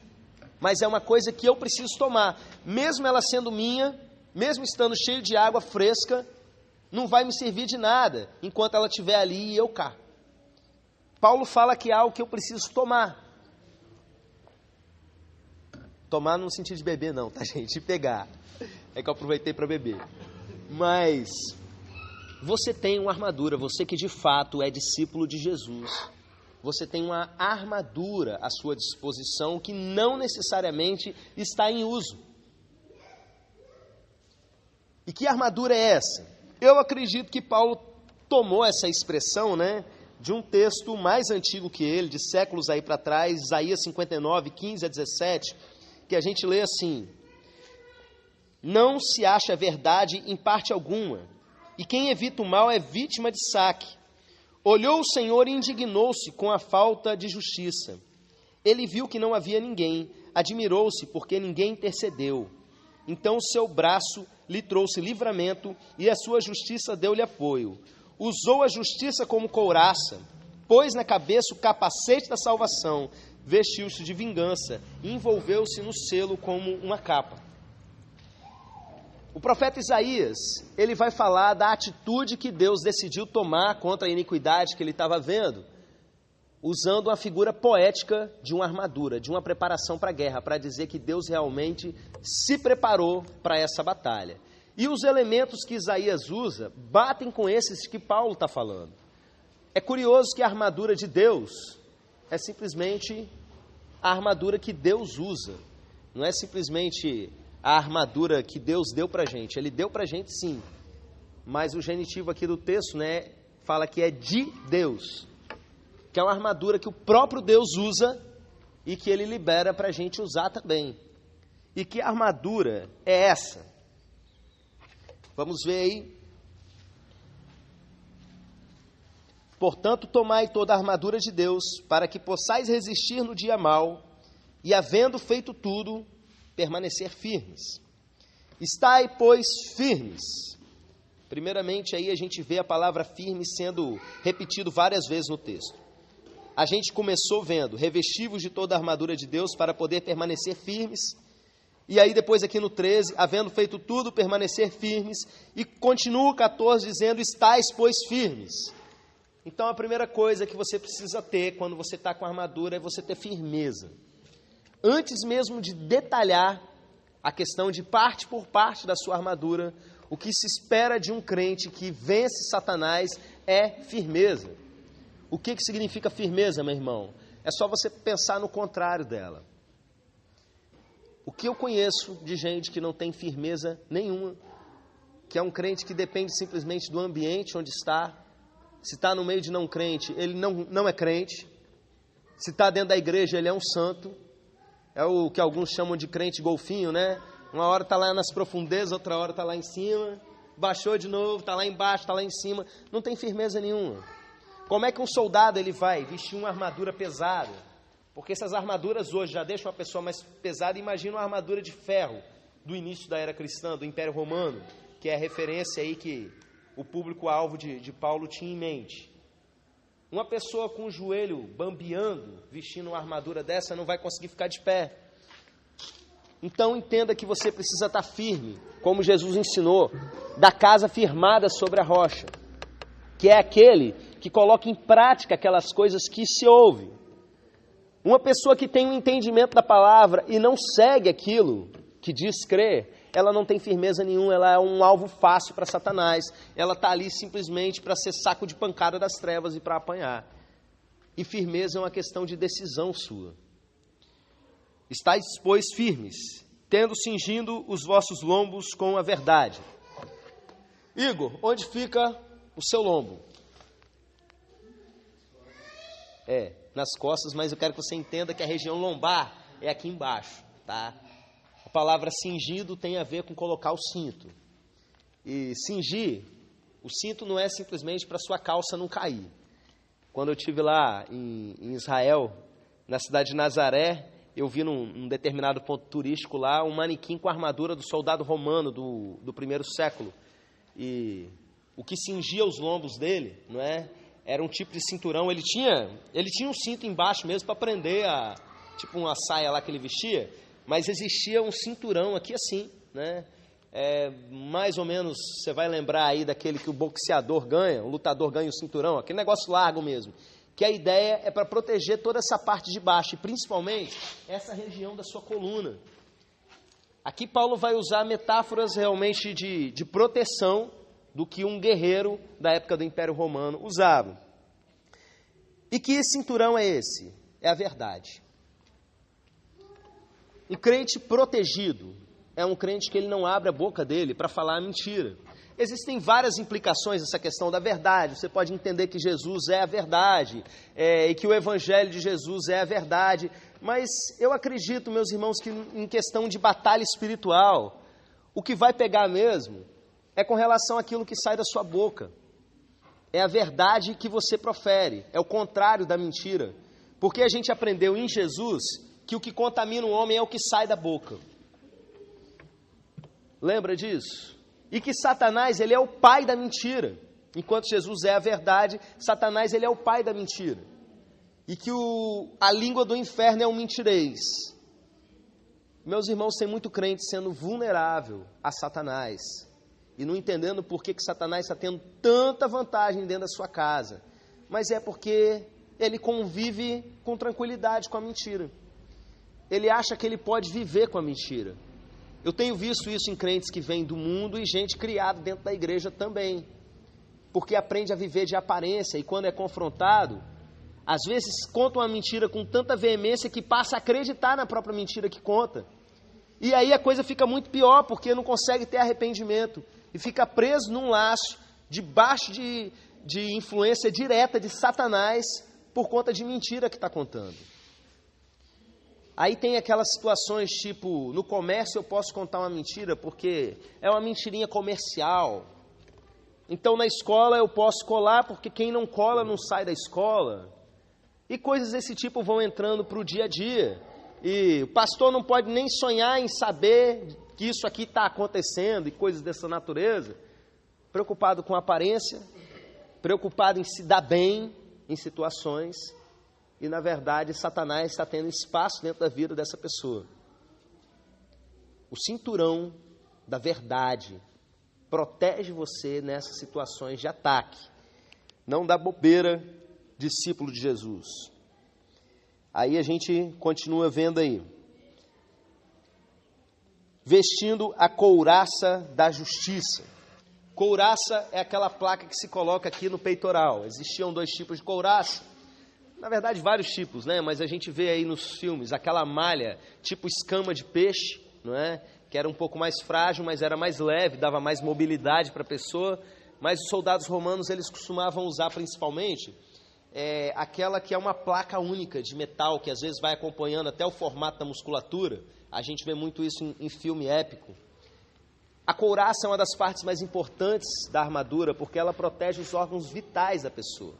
Mas é uma coisa que eu preciso tomar. Mesmo ela sendo minha, mesmo estando cheio de água fresca, não vai me servir de nada enquanto ela estiver ali e eu cá. Paulo fala que é algo que eu preciso tomar. Tomar no sentido de beber não, tá, gente? De pegar. É que eu aproveitei para beber. Mas você tem uma armadura, você que de fato é discípulo de Jesus. Você tem uma armadura à sua disposição que não necessariamente está em uso. E que armadura é essa? Eu acredito que Paulo tomou essa expressão, né, de um texto mais antigo que ele, de séculos aí para trás, Isaías 59, 15 a 17, que a gente lê assim: não se acha verdade em parte alguma, e quem evita o mal é vítima de saque. Olhou o Senhor e indignou-se com a falta de justiça. Ele viu que não havia ninguém, admirou-se porque ninguém intercedeu. Então o seu braço lhe trouxe livramento e a sua justiça deu-lhe apoio. Usou a justiça como couraça, pôs na cabeça o capacete da salvação, vestiu-se de vingança e envolveu-se no selo como uma capa. O profeta Isaías, ele vai falar da atitude que Deus decidiu tomar contra a iniquidade que ele estava vendo, usando uma figura poética de uma armadura, de uma preparação para a guerra, para dizer que Deus realmente se preparou para essa batalha. E os elementos que Isaías usa batem com esses que Paulo está falando. É curioso que a armadura de Deus é simplesmente a armadura que Deus usa, não é simplesmente a armadura que Deus deu para a gente. Ele deu para a gente sim, mas o genitivo aqui do texto, fala que é de Deus, que é uma armadura que o próprio Deus usa e que Ele libera para a gente usar também. E que armadura é essa? Vamos ver aí. Portanto, tomai toda a armadura de Deus, para que possais resistir no dia mau, e havendo feito tudo, permanecer firmes. Estai, pois, firmes. Primeiramente, aí a gente vê a palavra firme sendo repetido várias vezes no texto. A gente começou vendo, revestivos de toda a armadura de Deus para poder permanecer firmes. E aí depois aqui no 13, havendo feito tudo, permanecer firmes. E continua o 14 dizendo, estais, pois, firmes. Então a primeira coisa que você precisa ter quando você está com a armadura é você ter firmeza. Antes mesmo de detalhar a questão de parte por parte da sua armadura, o que se espera de um crente que vence Satanás é firmeza. O que significa firmeza, meu irmão? É só você pensar no contrário dela. O que eu conheço de gente que não tem firmeza nenhuma, que é um crente que depende simplesmente do ambiente onde está. Se está no meio de não crente, ele não é crente. Se está dentro da igreja, ele é um santo. É o que alguns chamam de crente golfinho, Uma hora está lá nas profundezas, outra hora está lá em cima. Baixou de novo, está lá embaixo, está lá em cima. Não tem firmeza nenhuma. Como é que um soldado ele vai vestir uma armadura pesada? Porque essas armaduras hoje já deixam uma pessoa mais pesada. Imagina uma armadura de ferro do início da era cristã, do Império Romano, que é a referência aí que o público-alvo de Paulo tinha em mente. Uma pessoa com o joelho bambeando, vestindo uma armadura dessa, não vai conseguir ficar de pé. Então entenda que você precisa estar firme, como Jesus ensinou, da casa firmada sobre a rocha, que é aquele que coloca em prática aquelas coisas que se ouve. Uma pessoa que tem um entendimento da palavra e não segue aquilo que diz crer, ela não tem firmeza nenhuma, ela é um alvo fácil para Satanás. Ela está ali simplesmente para ser saco de pancada das trevas e para apanhar. E firmeza é uma questão de decisão sua. Estais, pois, firmes, tendo cingindo os vossos lombos com a verdade. Igor, onde fica o seu lombo? Nas costas, mas eu quero que você entenda que a região lombar é aqui embaixo, tá? A palavra cingido tem a ver com colocar o cinto. E cingir, o cinto não é simplesmente para sua calça não cair. Quando eu estive lá em Israel, na cidade de Nazaré, eu vi num determinado ponto turístico lá um manequim com a armadura do soldado romano do primeiro século. E o que cingia os lombos dele, era um tipo de cinturão. Ele tinha um cinto embaixo mesmo para prender tipo uma saia lá que ele vestia. Mas existia um cinturão aqui assim, mais ou menos, você vai lembrar aí daquele que o boxeador ganha, o lutador ganha o cinturão, aquele negócio largo mesmo, que a ideia é para proteger toda essa parte de baixo, e principalmente essa região da sua coluna. Aqui Paulo vai usar metáforas realmente de proteção do que um guerreiro da época do Império Romano usava. E que cinturão é esse? É a verdade. Um crente protegido é um crente que ele não abre a boca dele para falar a mentira. Existem várias implicações dessa questão da verdade. Você pode entender que Jesus é a verdade, e que o Evangelho de Jesus é a verdade. Mas eu acredito, meus irmãos, que em questão de batalha espiritual, o que vai pegar mesmo é com relação àquilo que sai da sua boca. É a verdade que você profere, é o contrário da mentira. Porque a gente aprendeu em Jesus que o que contamina o homem é o que sai da boca. Lembra disso? E que Satanás, ele é o pai da mentira. Enquanto Jesus é a verdade, Satanás, ele é o pai da mentira. E que a língua do inferno é um mentirês. Meus irmãos, tem muito crente sendo vulnerável a Satanás. E não entendendo por que Satanás está tendo tanta vantagem dentro da sua casa. Mas é porque ele convive com tranquilidade com a mentira. Ele acha que ele pode viver com a mentira. Eu tenho visto isso em crentes que vêm do mundo e gente criada dentro da igreja também. Porque aprende a viver de aparência e quando é confrontado, às vezes conta uma mentira com tanta veemência que passa a acreditar na própria mentira que conta. E aí a coisa fica muito pior, porque não consegue ter arrependimento. E fica preso num laço, debaixo de influência direta de Satanás, por conta de mentira que está contando. Aí tem aquelas situações tipo, no comércio eu posso contar uma mentira, porque é uma mentirinha comercial. Então na escola eu posso colar, porque quem não cola não sai da escola. E coisas desse tipo vão entrando para o dia a dia. E o pastor não pode nem sonhar em saber que isso aqui está acontecendo e coisas dessa natureza. Preocupado com a aparência, preocupado em se dar bem em situações. E na verdade Satanás está tendo espaço dentro da vida dessa pessoa. O cinturão da verdade protege você nessas situações de ataque. Não dá bobeira, discípulo de Jesus. Aí a gente continua vendo aí. Vestindo a couraça da justiça. Couraça é aquela placa que se coloca aqui no peitoral. Existiam 2 tipos de couraça. Na verdade, vários tipos, né? Mas a gente vê aí nos filmes aquela malha tipo escama de peixe, não é? Que era um pouco mais frágil, mas era mais leve, dava mais mobilidade para a pessoa. Mas os soldados romanos, eles costumavam usar principalmente aquela que é uma placa única de metal, que às vezes vai acompanhando até o formato da musculatura. A gente vê muito isso em filme épico. A couraça é uma das partes mais importantes da armadura, porque ela protege os órgãos vitais da pessoa.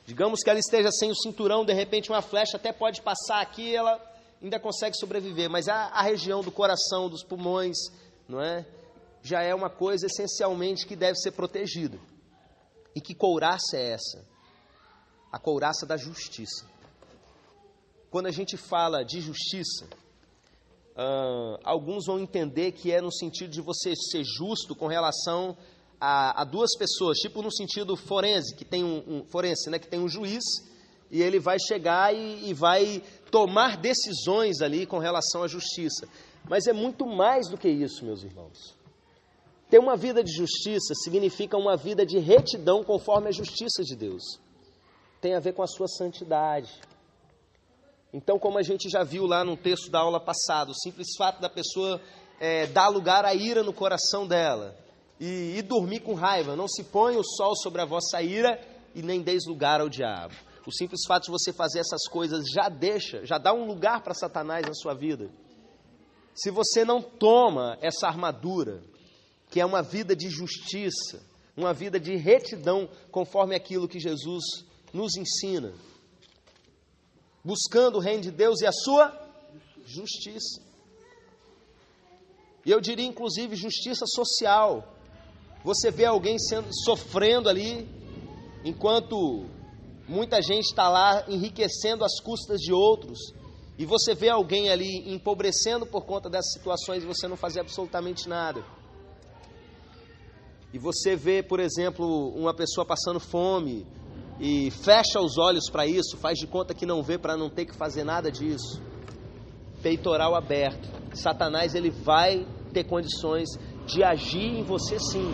Digamos que ela esteja sem o cinturão, de repente uma flecha até pode passar aqui e ela ainda consegue sobreviver, mas a região do coração, dos pulmões, não é? Já é uma coisa essencialmente que deve ser protegida. E que couraça é essa? A couraça da justiça. Quando a gente fala de justiça, alguns vão entender que é no sentido de você ser justo com relação a 2 pessoas, tipo no sentido forense, que tem forense, né, que tem um juiz, e ele vai chegar e vai tomar decisões ali com relação à justiça. Mas é muito mais do que isso, meus irmãos. Ter uma vida de justiça significa uma vida de retidão conforme a justiça de Deus. Tem a ver com a sua santidade. Então, como a gente já viu lá no texto da aula passada, o simples fato da pessoa dar lugar à ira no coração dela e dormir com raiva. Não se põe o sol sobre a vossa ira e nem deis lugar ao diabo. O simples fato de você fazer essas coisas já dá um lugar para Satanás na sua vida. Se você não toma essa armadura, que é uma vida de justiça, uma vida de retidão, conforme aquilo que Jesus nos ensina, buscando o reino de Deus e a sua justiça. E eu diria, inclusive, justiça social. Você vê alguém sofrendo ali, enquanto muita gente está lá enriquecendo às custas de outros, e você vê alguém ali empobrecendo por conta dessas situações e você não fazer absolutamente nada. E você vê, por exemplo, uma pessoa passando fome e fecha os olhos para isso, faz de conta que não vê para não ter que fazer nada disso. Peitoral aberto. Satanás, ele vai ter condições de agir em você sim.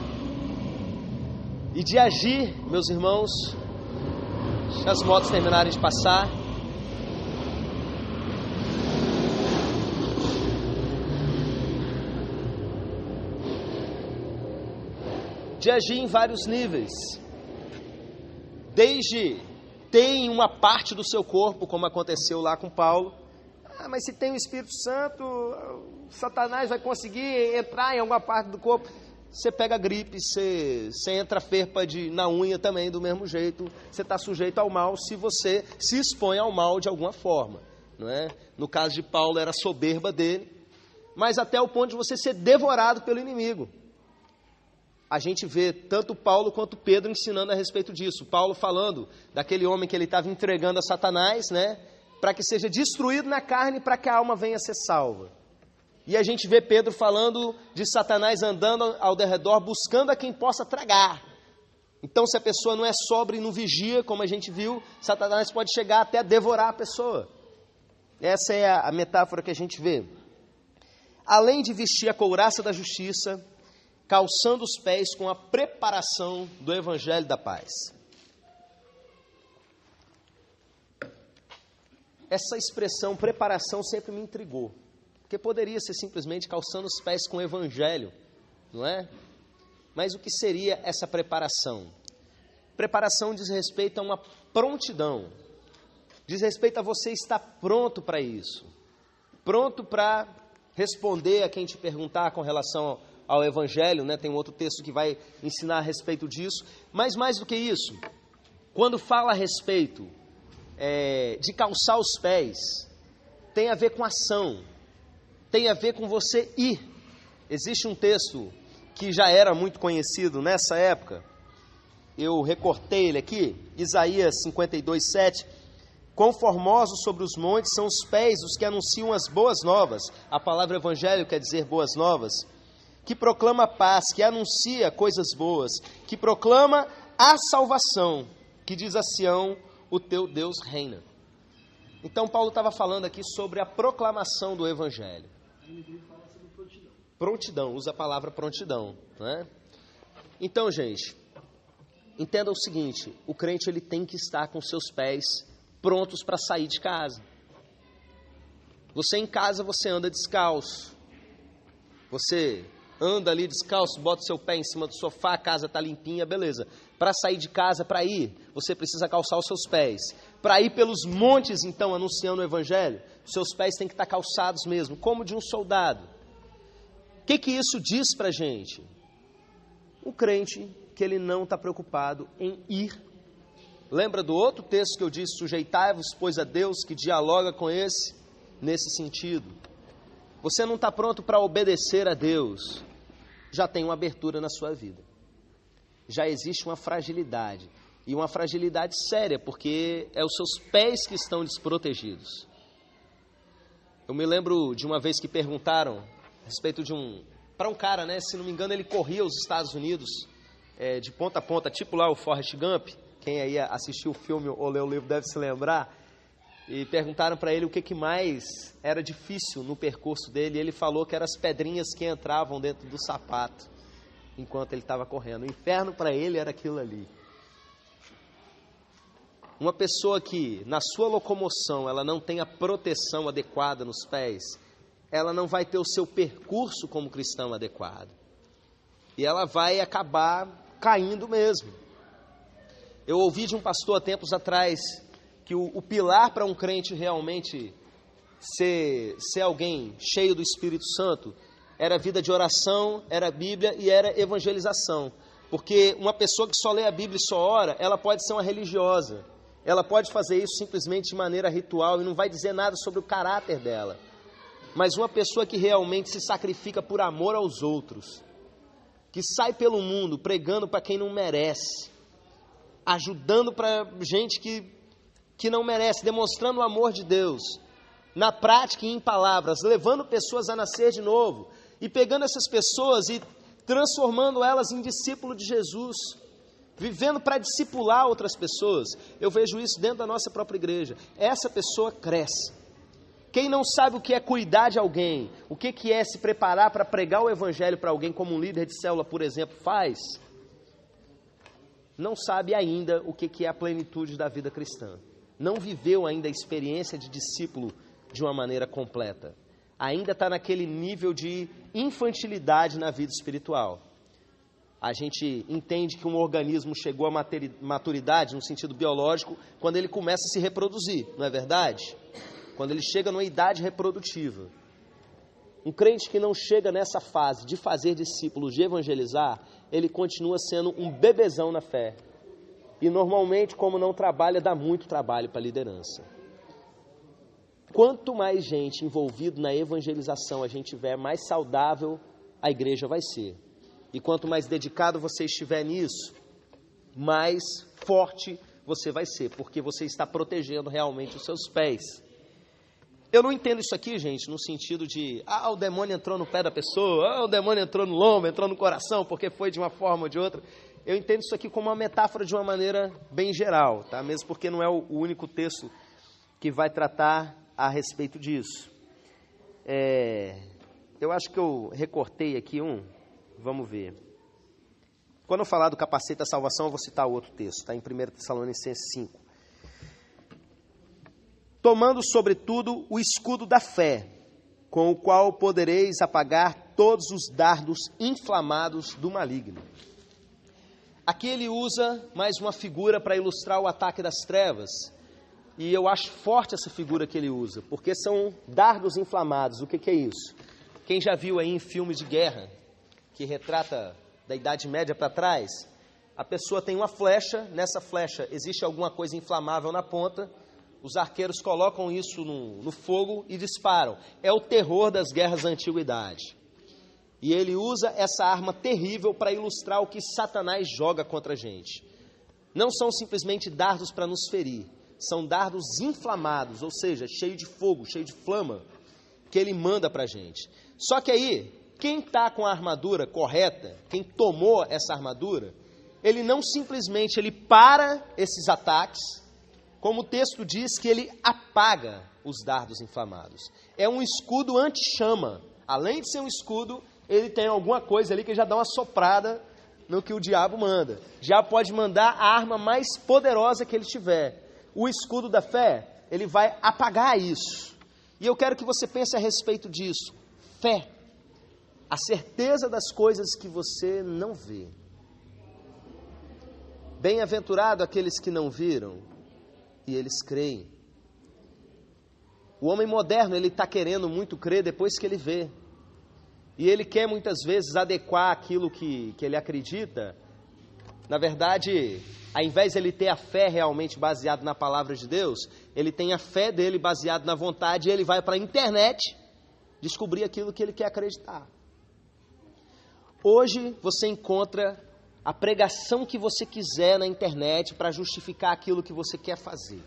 E de agir, meus irmãos, se as motos terminarem de passar, de agir em vários níveis. Desde tem uma parte do seu corpo, como aconteceu lá com Paulo. Mas se tem o Espírito Santo, Satanás vai conseguir entrar em alguma parte do corpo. você pega gripe, você entra ferpa na unha também do mesmo jeito, você está sujeito ao mal se você se expõe ao mal de alguma forma, não é? No caso de Paulo era a soberba dele, mas até o ponto de você ser devorado pelo inimigo. A gente vê tanto Paulo quanto Pedro ensinando a respeito disso. Paulo falando daquele homem que ele estava entregando a Satanás, né, para que seja destruído na carne, para que a alma venha a ser salva. E a gente vê Pedro falando de Satanás andando ao derredor, buscando a quem possa tragar. Então, se a pessoa não é sóbria e não vigia, como a gente viu, Satanás pode chegar até a devorar a pessoa. Essa é a metáfora que a gente vê. Além de vestir a couraça da justiça, calçando os pés com a preparação do Evangelho da paz. Essa expressão preparação sempre me intrigou, porque poderia ser simplesmente calçando os pés com o Evangelho, não é? Mas o que seria essa preparação? Preparação diz respeito a uma prontidão, diz respeito a você estar pronto para isso, pronto para responder a quem te perguntar com relação ao Evangelho, né? Tem um outro texto que vai ensinar a respeito disso, mas mais do que isso, quando fala a respeito de calçar os pés, tem a ver com ação, tem a ver com você ir. Existe um texto que já era muito conhecido nessa época, eu recortei ele aqui, Isaías 52:7, quão formosos sobre os montes são os pés dos que anunciam as boas novas, a palavra evangelho quer dizer boas novas, que proclama a paz, que anuncia coisas boas, que proclama a salvação, que diz a Sião, o teu Deus reina. Então Paulo estava falando aqui sobre a proclamação do Evangelho. Prontidão, usa a palavra prontidão, né? Então, gente, entenda o seguinte, o crente ele tem que estar com seus pés prontos para sair de casa. Você em casa, você anda descalço. Você anda ali descalço, bota o seu pé em cima do sofá, a casa está limpinha, beleza. Para sair de casa, para ir, você precisa calçar os seus pés. Para ir pelos montes, então, anunciando o Evangelho, seus pés têm que estar calçados mesmo, como de um soldado. O que isso diz para a gente? O crente que ele não está preocupado em ir. Lembra do outro texto que eu disse, sujeitai-vos, pois, a Deus, que dialoga com esse, nesse sentido. Você não está pronto para obedecer a Deus, já tem uma abertura na sua vida. Já existe uma fragilidade, e uma fragilidade séria, porque é os seus pés que estão desprotegidos. Eu me lembro de uma vez que perguntaram a respeito para um cara, né, se não me engano, ele corria os Estados Unidos de ponta a ponta, tipo lá o Forrest Gump, quem aí assistiu o filme ou leu o livro deve se lembrar, e perguntaram para ele o que mais era difícil no percurso dele, e ele falou que eram as pedrinhas que entravam dentro do sapato, enquanto ele estava correndo. O inferno para ele era aquilo ali. Uma pessoa que, na sua locomoção, ela não tem a proteção adequada nos pés, ela não vai ter o seu percurso como cristão adequado. E ela vai acabar caindo mesmo. Eu ouvi de um pastor há tempos atrás que o pilar para um crente realmente ser alguém cheio do Espírito Santo era vida de oração, era a Bíblia e era evangelização. Porque uma pessoa que só lê a Bíblia e só ora, ela pode ser uma religiosa. Ela pode fazer isso simplesmente de maneira ritual e não vai dizer nada sobre o caráter dela. Mas uma pessoa que realmente se sacrifica por amor aos outros, que sai pelo mundo pregando para quem não merece, ajudando para gente que não merece, demonstrando o amor de Deus, na prática e em palavras, levando pessoas a nascer de novo, e pegando essas pessoas e transformando elas em discípulo de Jesus, vivendo para discipular outras pessoas. Eu vejo isso dentro da nossa própria igreja. Essa pessoa cresce. Quem não sabe o que é cuidar de alguém, o que é se preparar para pregar o Evangelho para alguém, como um líder de célula, por exemplo, faz, não sabe ainda o que é a plenitude da vida cristã. Não viveu ainda a experiência de discípulo de uma maneira completa. Ainda está naquele nível de infantilidade na vida espiritual. A gente entende que um organismo chegou à maturidade, no sentido biológico, quando ele começa a se reproduzir, não é verdade? Quando ele chega numa idade reprodutiva. Um crente que não chega nessa fase de fazer discípulos, de evangelizar, ele continua sendo um bebezão na fé. E normalmente, como não trabalha, dá muito trabalho para a liderança. Quanto mais gente envolvida na evangelização a gente tiver, mais saudável a igreja vai ser. E quanto mais dedicado você estiver nisso, mais forte você vai ser, porque você está protegendo realmente os seus pés. Eu não entendo isso aqui, gente, no sentido de, o demônio entrou no pé da pessoa, o demônio entrou no lombo, entrou no coração, porque foi de uma forma ou de outra. Eu entendo isso aqui como uma metáfora de uma maneira bem geral, tá? Mesmo porque não é o único texto que vai tratar a respeito disso. Eu acho que eu recortei aqui vamos ver. Quando eu falar do capacete da salvação, eu vou citar outro texto, está em 1 Tessalonicenses 5. Tomando, sobretudo, o escudo da fé, com o qual podereis apagar todos os dardos inflamados do maligno. Aqui ele usa mais uma figura para ilustrar o ataque das trevas, e eu acho forte essa figura que ele usa, porque são dardos inflamados. O que é isso? Quem já viu aí em filmes de guerra, que retrata da Idade Média para trás, a pessoa tem uma flecha, nessa flecha existe alguma coisa inflamável na ponta, os arqueiros colocam isso no fogo e disparam. É o terror das guerras da antiguidade. E ele usa essa arma terrível para ilustrar o que Satanás joga contra a gente. Não são simplesmente dardos para nos ferir, são dardos inflamados, ou seja, cheio de fogo, cheio de flama, que ele manda para a gente. Só que aí, quem está com a armadura correta, quem tomou essa armadura, ele não simplesmente para esses ataques, como o texto diz que ele apaga os dardos inflamados. É um escudo anti-chama. Além de ser um escudo, ele tem alguma coisa ali que já dá uma soprada no que o diabo manda. Já pode mandar a arma mais poderosa que ele tiver. O escudo da fé, ele vai apagar isso. E eu quero que você pense a respeito disso. Fé. A certeza das coisas que você não vê. Bem-aventurado aqueles que não viram e eles creem. O homem moderno, ele está querendo muito crer depois que ele vê. E ele quer muitas vezes adequar aquilo que ele acredita. Na verdade, ao invés de ele ter a fé realmente baseada na palavra de Deus, ele tem a fé dele baseada na vontade e ele vai para a internet descobrir aquilo que ele quer acreditar. Hoje você encontra a pregação que você quiser na internet para justificar aquilo que você quer fazer.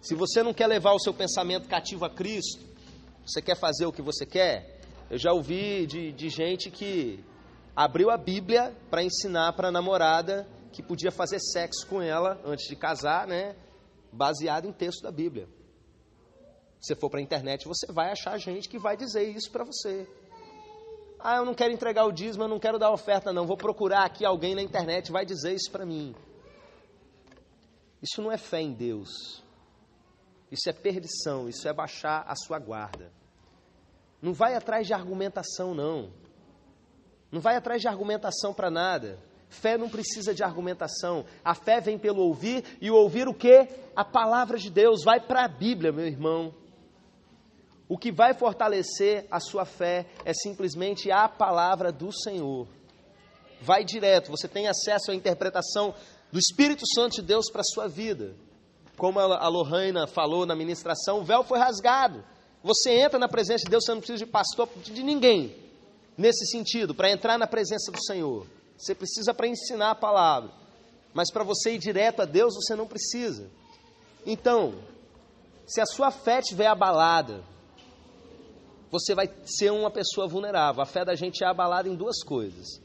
Se você não quer levar o seu pensamento cativo a Cristo, você quer fazer o que você quer, eu já ouvi de gente que abriu a Bíblia para ensinar para a namorada que podia fazer sexo com ela antes de casar, né? Baseado em texto da Bíblia. Se você for para a internet, você vai achar gente que vai dizer isso para você. Eu não quero entregar o dízimo, eu não quero dar oferta não, vou procurar aqui alguém na internet, vai dizer isso para mim. Isso não é fé em Deus. Isso é perdição, isso é baixar a sua guarda. Não vai atrás de argumentação não. Não vai atrás de argumentação para nada. Fé não precisa de argumentação. A fé vem pelo ouvir, e o ouvir o quê? A palavra de Deus. Vai para a Bíblia, meu irmão. O que vai fortalecer a sua fé é simplesmente a palavra do Senhor. Vai direto, você tem acesso à interpretação do Espírito Santo de Deus para a sua vida. Como a Lohana falou na ministração, o véu foi rasgado. Você entra na presença de Deus, você não precisa de pastor, de ninguém. Nesse sentido, para entrar na presença do Senhor. Você precisa para ensinar a palavra. Mas para você ir direto a Deus, você não precisa. Então, se a sua fé estiver abalada, você vai ser uma pessoa vulnerável. A fé da gente é abalada em duas coisas.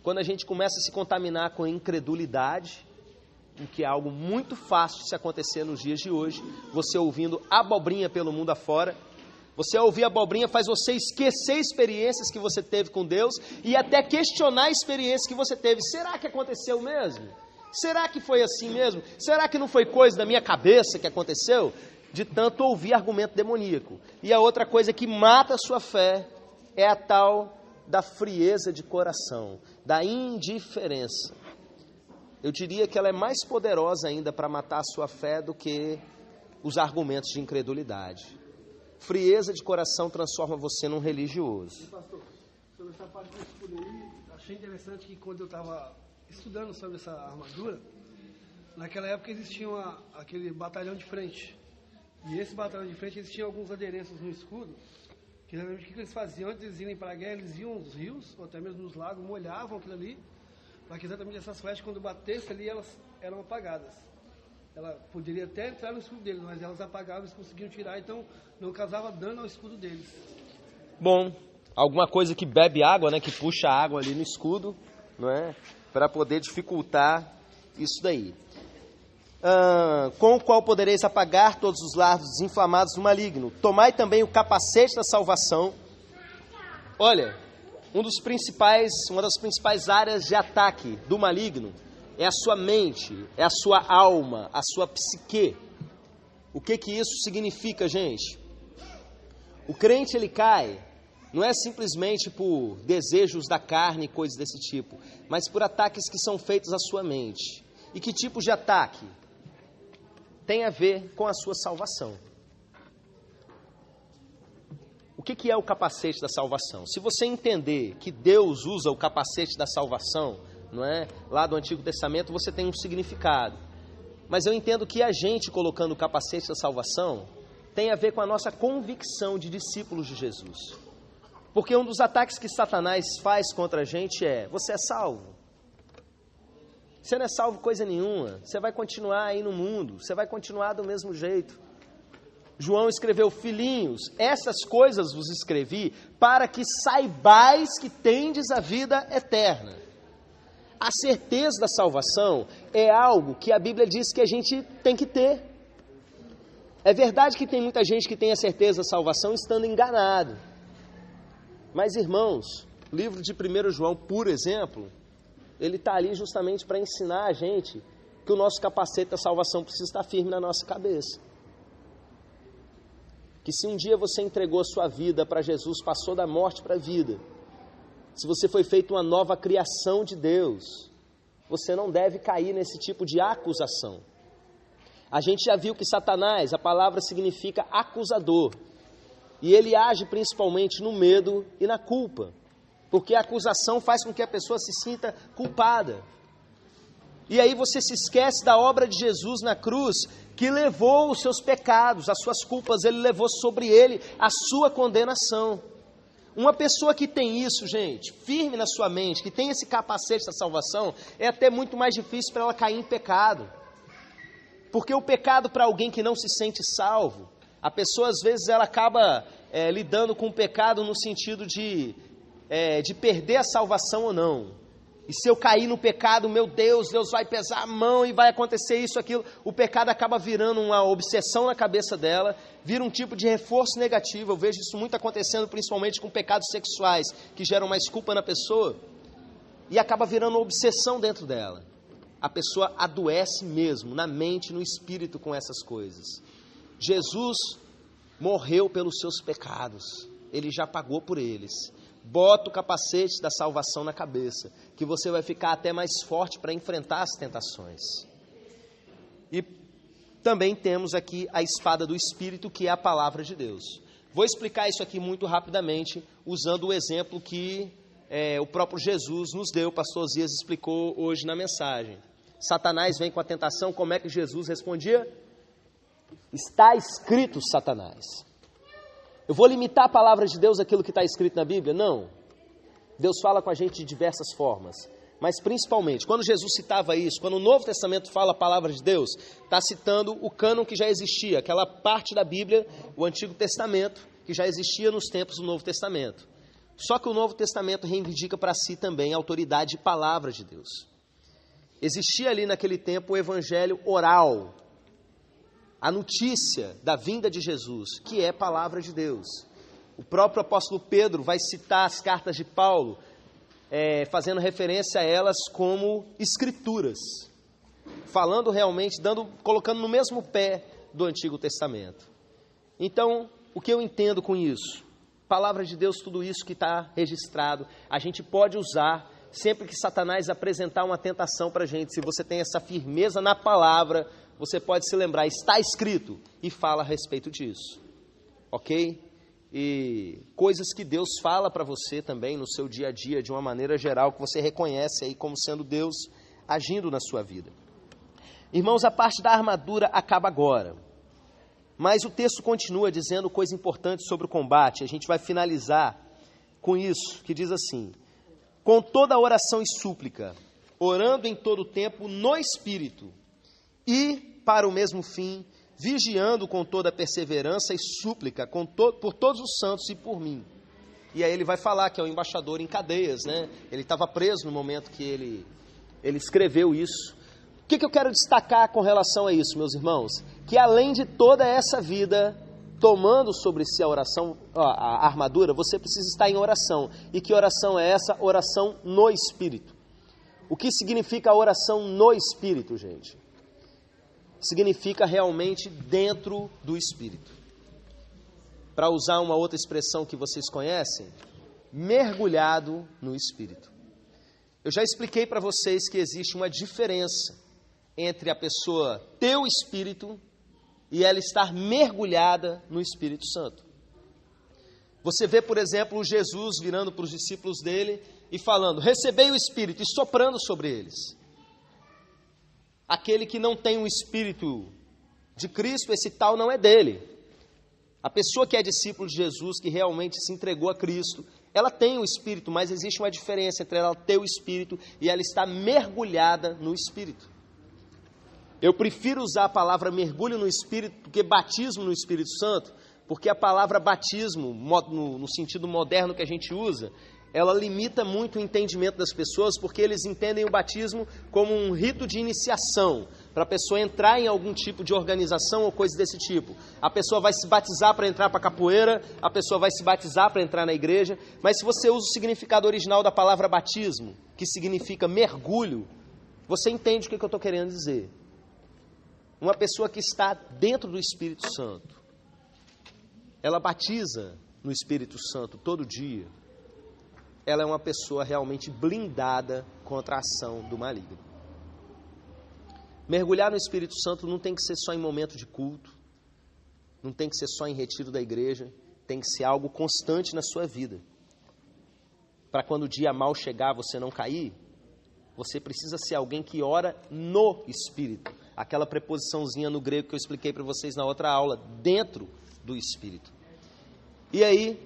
Quando a gente começa a se contaminar com incredulidade, o que é algo muito fácil de se acontecer nos dias de hoje, você ouvindo abobrinha pelo mundo afora, você ouvir abobrinha faz você esquecer experiências que você teve com Deus e até questionar experiências que você teve. Será que aconteceu mesmo? Será que foi assim mesmo? Será que não foi coisa da minha cabeça que aconteceu? De tanto ouvir argumento demoníaco. E a outra coisa que mata a sua fé é a tal da frieza de coração, da indiferença. Eu diria que ela é mais poderosa ainda para matar a sua fé do que os argumentos de incredulidade. frieza de coração transforma você num religioso. Pastor, sobre essa parte do escudo aí, achei interessante que quando eu estava estudando sobre essa armadura, naquela época existia aquele batalhão de frente. E esse batalhão de frente, eles tinham alguns adereços no escudo, que geralmente o que eles faziam antes de eles irem para a guerra, eles iam nos rios, ou até mesmo nos lagos, molhavam aquilo ali, para que exatamente essas flechas, quando batessem ali, elas eram apagadas. Ela poderia até entrar no escudo deles, mas elas apagavam, eles conseguiam tirar, então não causava dano ao escudo deles. Bom, alguma coisa que bebe água, né, que puxa água ali no escudo, não é? Para poder dificultar isso daí. Com o qual podereis apagar todos os dardos inflamados do maligno. Tomai também o capacete da salvação. Olha, uma das principais áreas de ataque do maligno é a sua mente, é a sua alma, a sua psique. O que isso significa, gente? O crente, ele cai, não é simplesmente por desejos da carne e coisas desse tipo, mas por ataques que são feitos à sua mente. E que tipo de ataque? Tem a ver com a sua salvação. O que é o capacete da salvação? Se você entender que Deus usa o capacete da salvação, não é? Lá do Antigo Testamento, você tem um significado. Mas eu entendo que a gente colocando o capacete da salvação tem a ver com a nossa convicção de discípulos de Jesus. Porque um dos ataques que Satanás faz contra a gente é: você é salvo? Você não é salvo coisa nenhuma, você vai continuar aí no mundo, você vai continuar do mesmo jeito. João escreveu: filhinhos, essas coisas vos escrevi para que saibais que tendes a vida eterna. A certeza da salvação é algo que a Bíblia diz que a gente tem que ter. É verdade que tem muita gente que tem a certeza da salvação estando enganado. Mas, irmãos, o livro de 1 João, por exemplo, ele está ali justamente para ensinar a gente que o nosso capacete da salvação precisa estar firme na nossa cabeça. Que se um dia você entregou a sua vida para Jesus, passou da morte para a vida, se você foi feito uma nova criação de Deus, você não deve cair nesse tipo de acusação. A gente já viu que Satanás, a palavra significa acusador, e ele age principalmente no medo e na culpa. Porque a acusação faz com que a pessoa se sinta culpada. E aí você se esquece da obra de Jesus na cruz, que levou os seus pecados, as suas culpas, ele levou sobre ele a sua condenação. Uma pessoa que tem isso, gente, firme na sua mente, que tem esse capacete da salvação, é até muito mais difícil para ela cair em pecado. Porque o pecado, para alguém que não se sente salvo, a pessoa às vezes ela acaba lidando com o pecado no sentido de perder a salvação ou não. E se eu cair no pecado, meu Deus vai pesar a mão e vai acontecer isso, aquilo. O pecado acaba virando uma obsessão na cabeça dela, vira um tipo de reforço negativo. Eu vejo isso muito acontecendo, principalmente com pecados sexuais, que geram mais culpa na pessoa, e acaba virando uma obsessão dentro dela. A pessoa adoece mesmo, na mente, no espírito, com essas coisas. Jesus morreu pelos seus pecados, ele já pagou por eles. Bota o capacete da salvação na cabeça, que você vai ficar até mais forte para enfrentar as tentações. E também temos aqui a espada do Espírito, que é a palavra de Deus. Vou explicar isso aqui muito rapidamente, usando o exemplo que o próprio Jesus nos deu, o pastor Zias explicou hoje na mensagem. Satanás vem com a tentação, como é que Jesus respondia? Está escrito, Satanás. Eu vou limitar a palavra de Deus àquilo que está escrito na Bíblia? Não. Deus fala com a gente de diversas formas. Mas principalmente, quando Jesus citava isso, quando o Novo Testamento fala a palavra de Deus, está citando o cânon que já existia, aquela parte da Bíblia, o Antigo Testamento, que já existia nos tempos do Novo Testamento. Só que o Novo Testamento reivindica para si também a autoridade de palavra de Deus. Existia ali naquele tempo o evangelho oral, a notícia da vinda de Jesus, que é palavra de Deus. O próprio apóstolo Pedro vai citar as cartas de Paulo, fazendo referência a elas como escrituras, falando realmente, colocando no mesmo pé do Antigo Testamento. Então, o que eu entendo com isso? Palavra de Deus, tudo isso que está registrado, a gente pode usar sempre que Satanás apresentar uma tentação para a gente. Se você tem essa firmeza na palavra, você pode se lembrar, está escrito, e fala a respeito disso. ok? E coisas que Deus fala para você também no seu dia a dia, de uma maneira geral, que você reconhece aí como sendo Deus agindo na sua vida. Irmãos, a parte da armadura acaba agora, mas o texto continua dizendo coisa importante sobre o combate. A gente vai finalizar com isso, que diz assim: com toda oração e súplica, orando em todo o tempo no Espírito, e para o mesmo fim, vigiando com toda perseverança e súplica por todos os santos e por mim. E aí ele vai falar que é o embaixador em cadeias, né? Ele estava preso no momento que ele escreveu isso. O que eu quero destacar com relação a isso, meus irmãos? Que além de toda essa vida, tomando sobre si a oração, a armadura, você precisa estar em oração. E que oração é essa? Oração no Espírito. O que significa a oração no Espírito, gente? Significa realmente dentro do Espírito. Para usar uma outra expressão que vocês conhecem, mergulhado no Espírito. Eu já expliquei para vocês que existe uma diferença entre a pessoa ter o Espírito e ela estar mergulhada no Espírito Santo. Você vê, por exemplo, Jesus virando para os discípulos dele e falando: recebei o Espírito, e soprando sobre eles. Aquele que não tem o Espírito de Cristo, esse tal não é dele. A pessoa que é discípulo de Jesus, que realmente se entregou a Cristo, ela tem o Espírito, mas existe uma diferença entre ela ter o Espírito e ela estar mergulhada no Espírito. Eu prefiro usar a palavra mergulho no Espírito do que batismo no Espírito Santo, porque a palavra batismo, no sentido moderno que a gente usa, ela limita muito o entendimento das pessoas, porque eles entendem o batismo como um rito de iniciação, para a pessoa entrar em algum tipo de organização ou coisa desse tipo. A pessoa vai se batizar para entrar para a capoeira, a pessoa vai se batizar para entrar na igreja, mas se você usa o significado original da palavra batismo, que significa mergulho, você entende o que eu estou querendo dizer. Uma pessoa que está dentro do Espírito Santo, ela batiza no Espírito Santo todo dia, ela é uma pessoa realmente blindada contra a ação do maligno. Mergulhar no Espírito Santo não tem que ser só em momento de culto, não tem que ser só em retiro da igreja, tem que ser algo constante na sua vida. Para quando o dia mal chegar, você não cair, você precisa ser alguém que ora no Espírito. Aquela preposiçãozinha no grego que eu expliquei para vocês na outra aula, dentro do Espírito. E aí,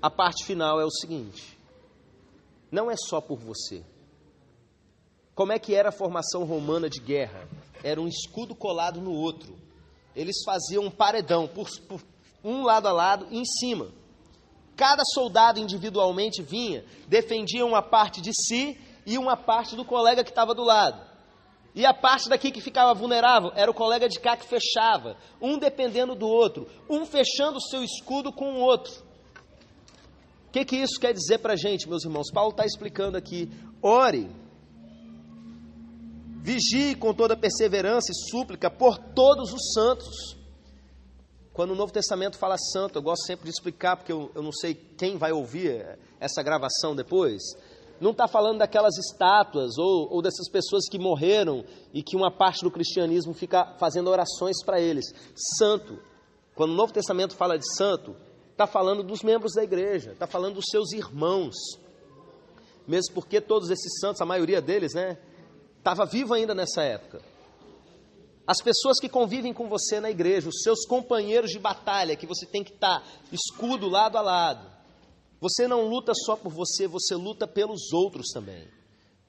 a parte final é o seguinte: não é só por você. Como é que era a formação romana de guerra? Era um escudo colado no outro. Eles faziam um paredão, por um lado a lado e em cima. Cada soldado individualmente vinha, defendia uma parte de si e uma parte do colega que estava do lado. E a parte daqui que ficava vulnerável era o colega de cá que fechava, um dependendo do outro, um fechando o seu escudo com o outro. O que isso quer dizer para a gente, meus irmãos? Paulo está explicando aqui: ore, vigie com toda perseverança e súplica por todos os santos. Quando o Novo Testamento fala santo, eu gosto sempre de explicar, porque eu não sei quem vai ouvir essa gravação depois. Não está falando daquelas estátuas ou dessas pessoas que morreram e que uma parte do cristianismo fica fazendo orações para eles. Santo, quando o Novo Testamento fala de santo, está falando dos membros da igreja, está falando dos seus irmãos. Mesmo porque todos esses santos, a maioria deles, né, estava vivo ainda nessa época. As pessoas que convivem com você na igreja, os seus companheiros de batalha, que você tem que estar escudo lado a lado. Você não luta só por você, você luta pelos outros também.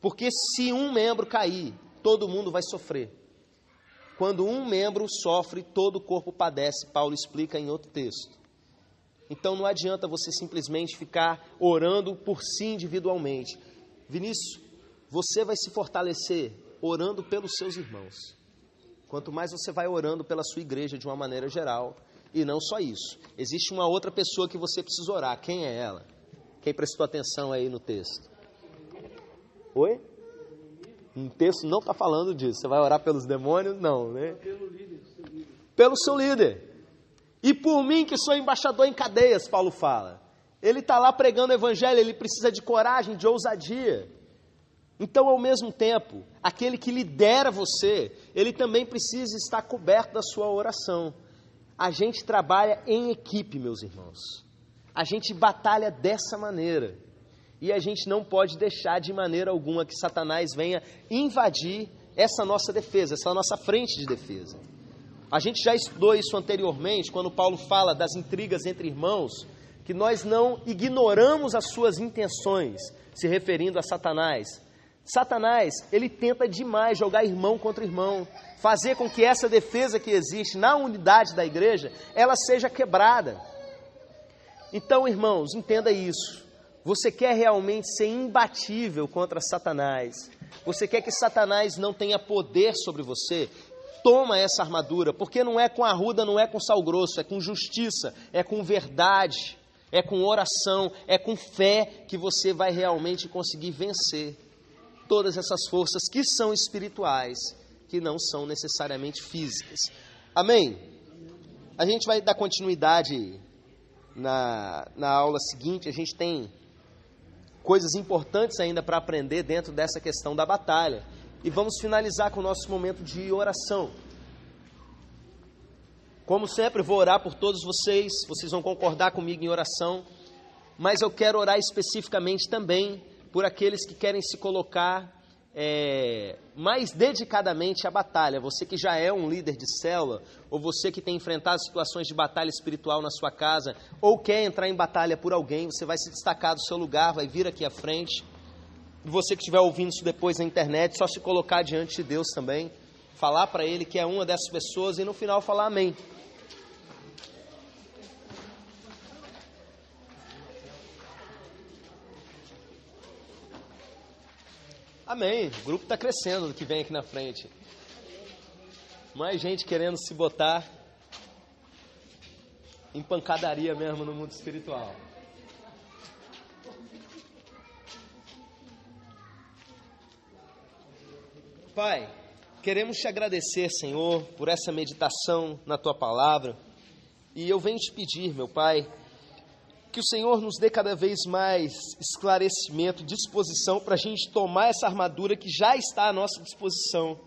Porque se um membro cair, todo mundo vai sofrer. Quando um membro sofre, todo o corpo padece. Paulo explica em outro texto. Então não adianta você simplesmente ficar orando por si individualmente. Vinícius, você vai se fortalecer orando pelos seus irmãos. Quanto mais você vai orando pela sua igreja de uma maneira geral. E não só isso. Existe uma outra pessoa que você precisa orar. Quem é ela? Quem prestou atenção aí no texto? Oi? O texto não está falando disso. Você vai orar pelos demônios? Não, né? Pelo seu líder. E por mim, que sou embaixador em cadeias, Paulo fala. Ele está lá pregando o evangelho, ele precisa de coragem, de ousadia. Então, ao mesmo tempo, aquele que lidera você, ele também precisa estar coberto da sua oração. A gente trabalha em equipe, meus irmãos. A gente batalha dessa maneira. E a gente não pode deixar de maneira alguma que Satanás venha invadir essa nossa defesa, essa nossa frente de defesa. A gente já estudou isso anteriormente, quando Paulo fala das intrigas entre irmãos, que nós não ignoramos as suas intenções, se referindo a Satanás. Satanás, ele tenta demais jogar irmão contra irmão, fazer com que essa defesa que existe na unidade da igreja, ela seja quebrada. Então, irmãos, entenda isso. Você quer realmente ser imbatível contra Satanás? Você quer que Satanás não tenha poder sobre você? Toma essa armadura, porque não é com arruda, não é com sal grosso, é com justiça, é com verdade, é com oração, é com fé que você vai realmente conseguir vencer todas essas forças que são espirituais, que não são necessariamente físicas. Amém? A gente vai dar continuidade na aula seguinte. A gente tem coisas importantes ainda para aprender dentro dessa questão da batalha. E vamos finalizar com o nosso momento de oração. Como sempre, vou orar por todos vocês vão concordar comigo em oração, mas eu quero orar especificamente também por aqueles que querem se colocar mais dedicadamente à batalha. Você que já é um líder de célula, ou você que tem enfrentado situações de batalha espiritual na sua casa, ou quer entrar em batalha por alguém, você vai se destacar do seu lugar, vai vir aqui à frente. Você que estiver ouvindo isso depois na internet, só se colocar diante de Deus também, falar para Ele que é uma dessas pessoas e no final falar amém. Amém, o grupo está crescendo do que vem aqui na frente. Mais gente querendo se botar em pancadaria mesmo no mundo espiritual. Pai, queremos te agradecer, Senhor, por essa meditação na Tua Palavra. E eu venho te pedir, meu Pai, que o Senhor nos dê cada vez mais esclarecimento, disposição para a gente tomar essa armadura que já está à nossa disposição.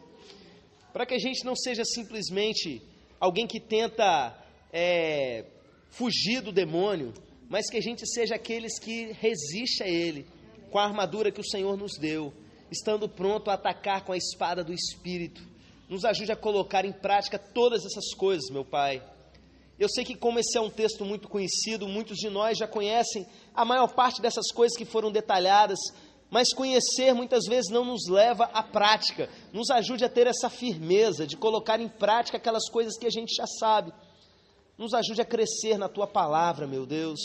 Para que a gente não seja simplesmente alguém que tenta fugir do demônio, mas que a gente seja aqueles que resistem a ele, com a armadura que o Senhor nos deu, estando pronto a atacar com a espada do Espírito. Nos ajude a colocar em prática todas essas coisas, meu Pai. Eu sei que, como esse é um texto muito conhecido, muitos de nós já conhecem a maior parte dessas coisas que foram detalhadas, mas conhecer muitas vezes não nos leva à prática. Nos ajude a ter essa firmeza de colocar em prática aquelas coisas que a gente já sabe. Nos ajude a crescer na Tua Palavra, meu Deus,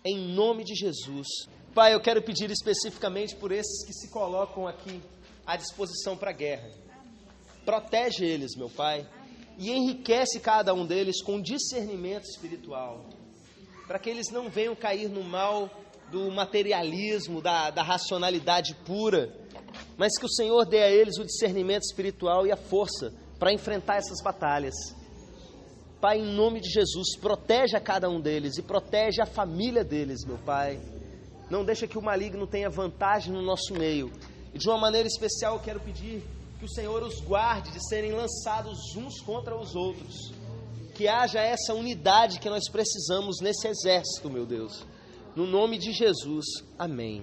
em nome de Jesus. Pai, eu quero pedir especificamente por esses que se colocam aqui à disposição para a guerra. Protege eles, meu Pai, e enriquece cada um deles com discernimento espiritual, para que eles não venham cair no mal do materialismo, da racionalidade pura, mas que o Senhor dê a eles o discernimento espiritual e a força para enfrentar essas batalhas. Pai, em nome de Jesus, protege a cada um deles e protege a família deles, meu Pai. Não deixa que o maligno tenha vantagem no nosso meio. E de uma maneira especial eu quero pedir que o Senhor os guarde de serem lançados uns contra os outros. Que haja essa unidade que nós precisamos nesse exército, meu Deus. No nome de Jesus, amém.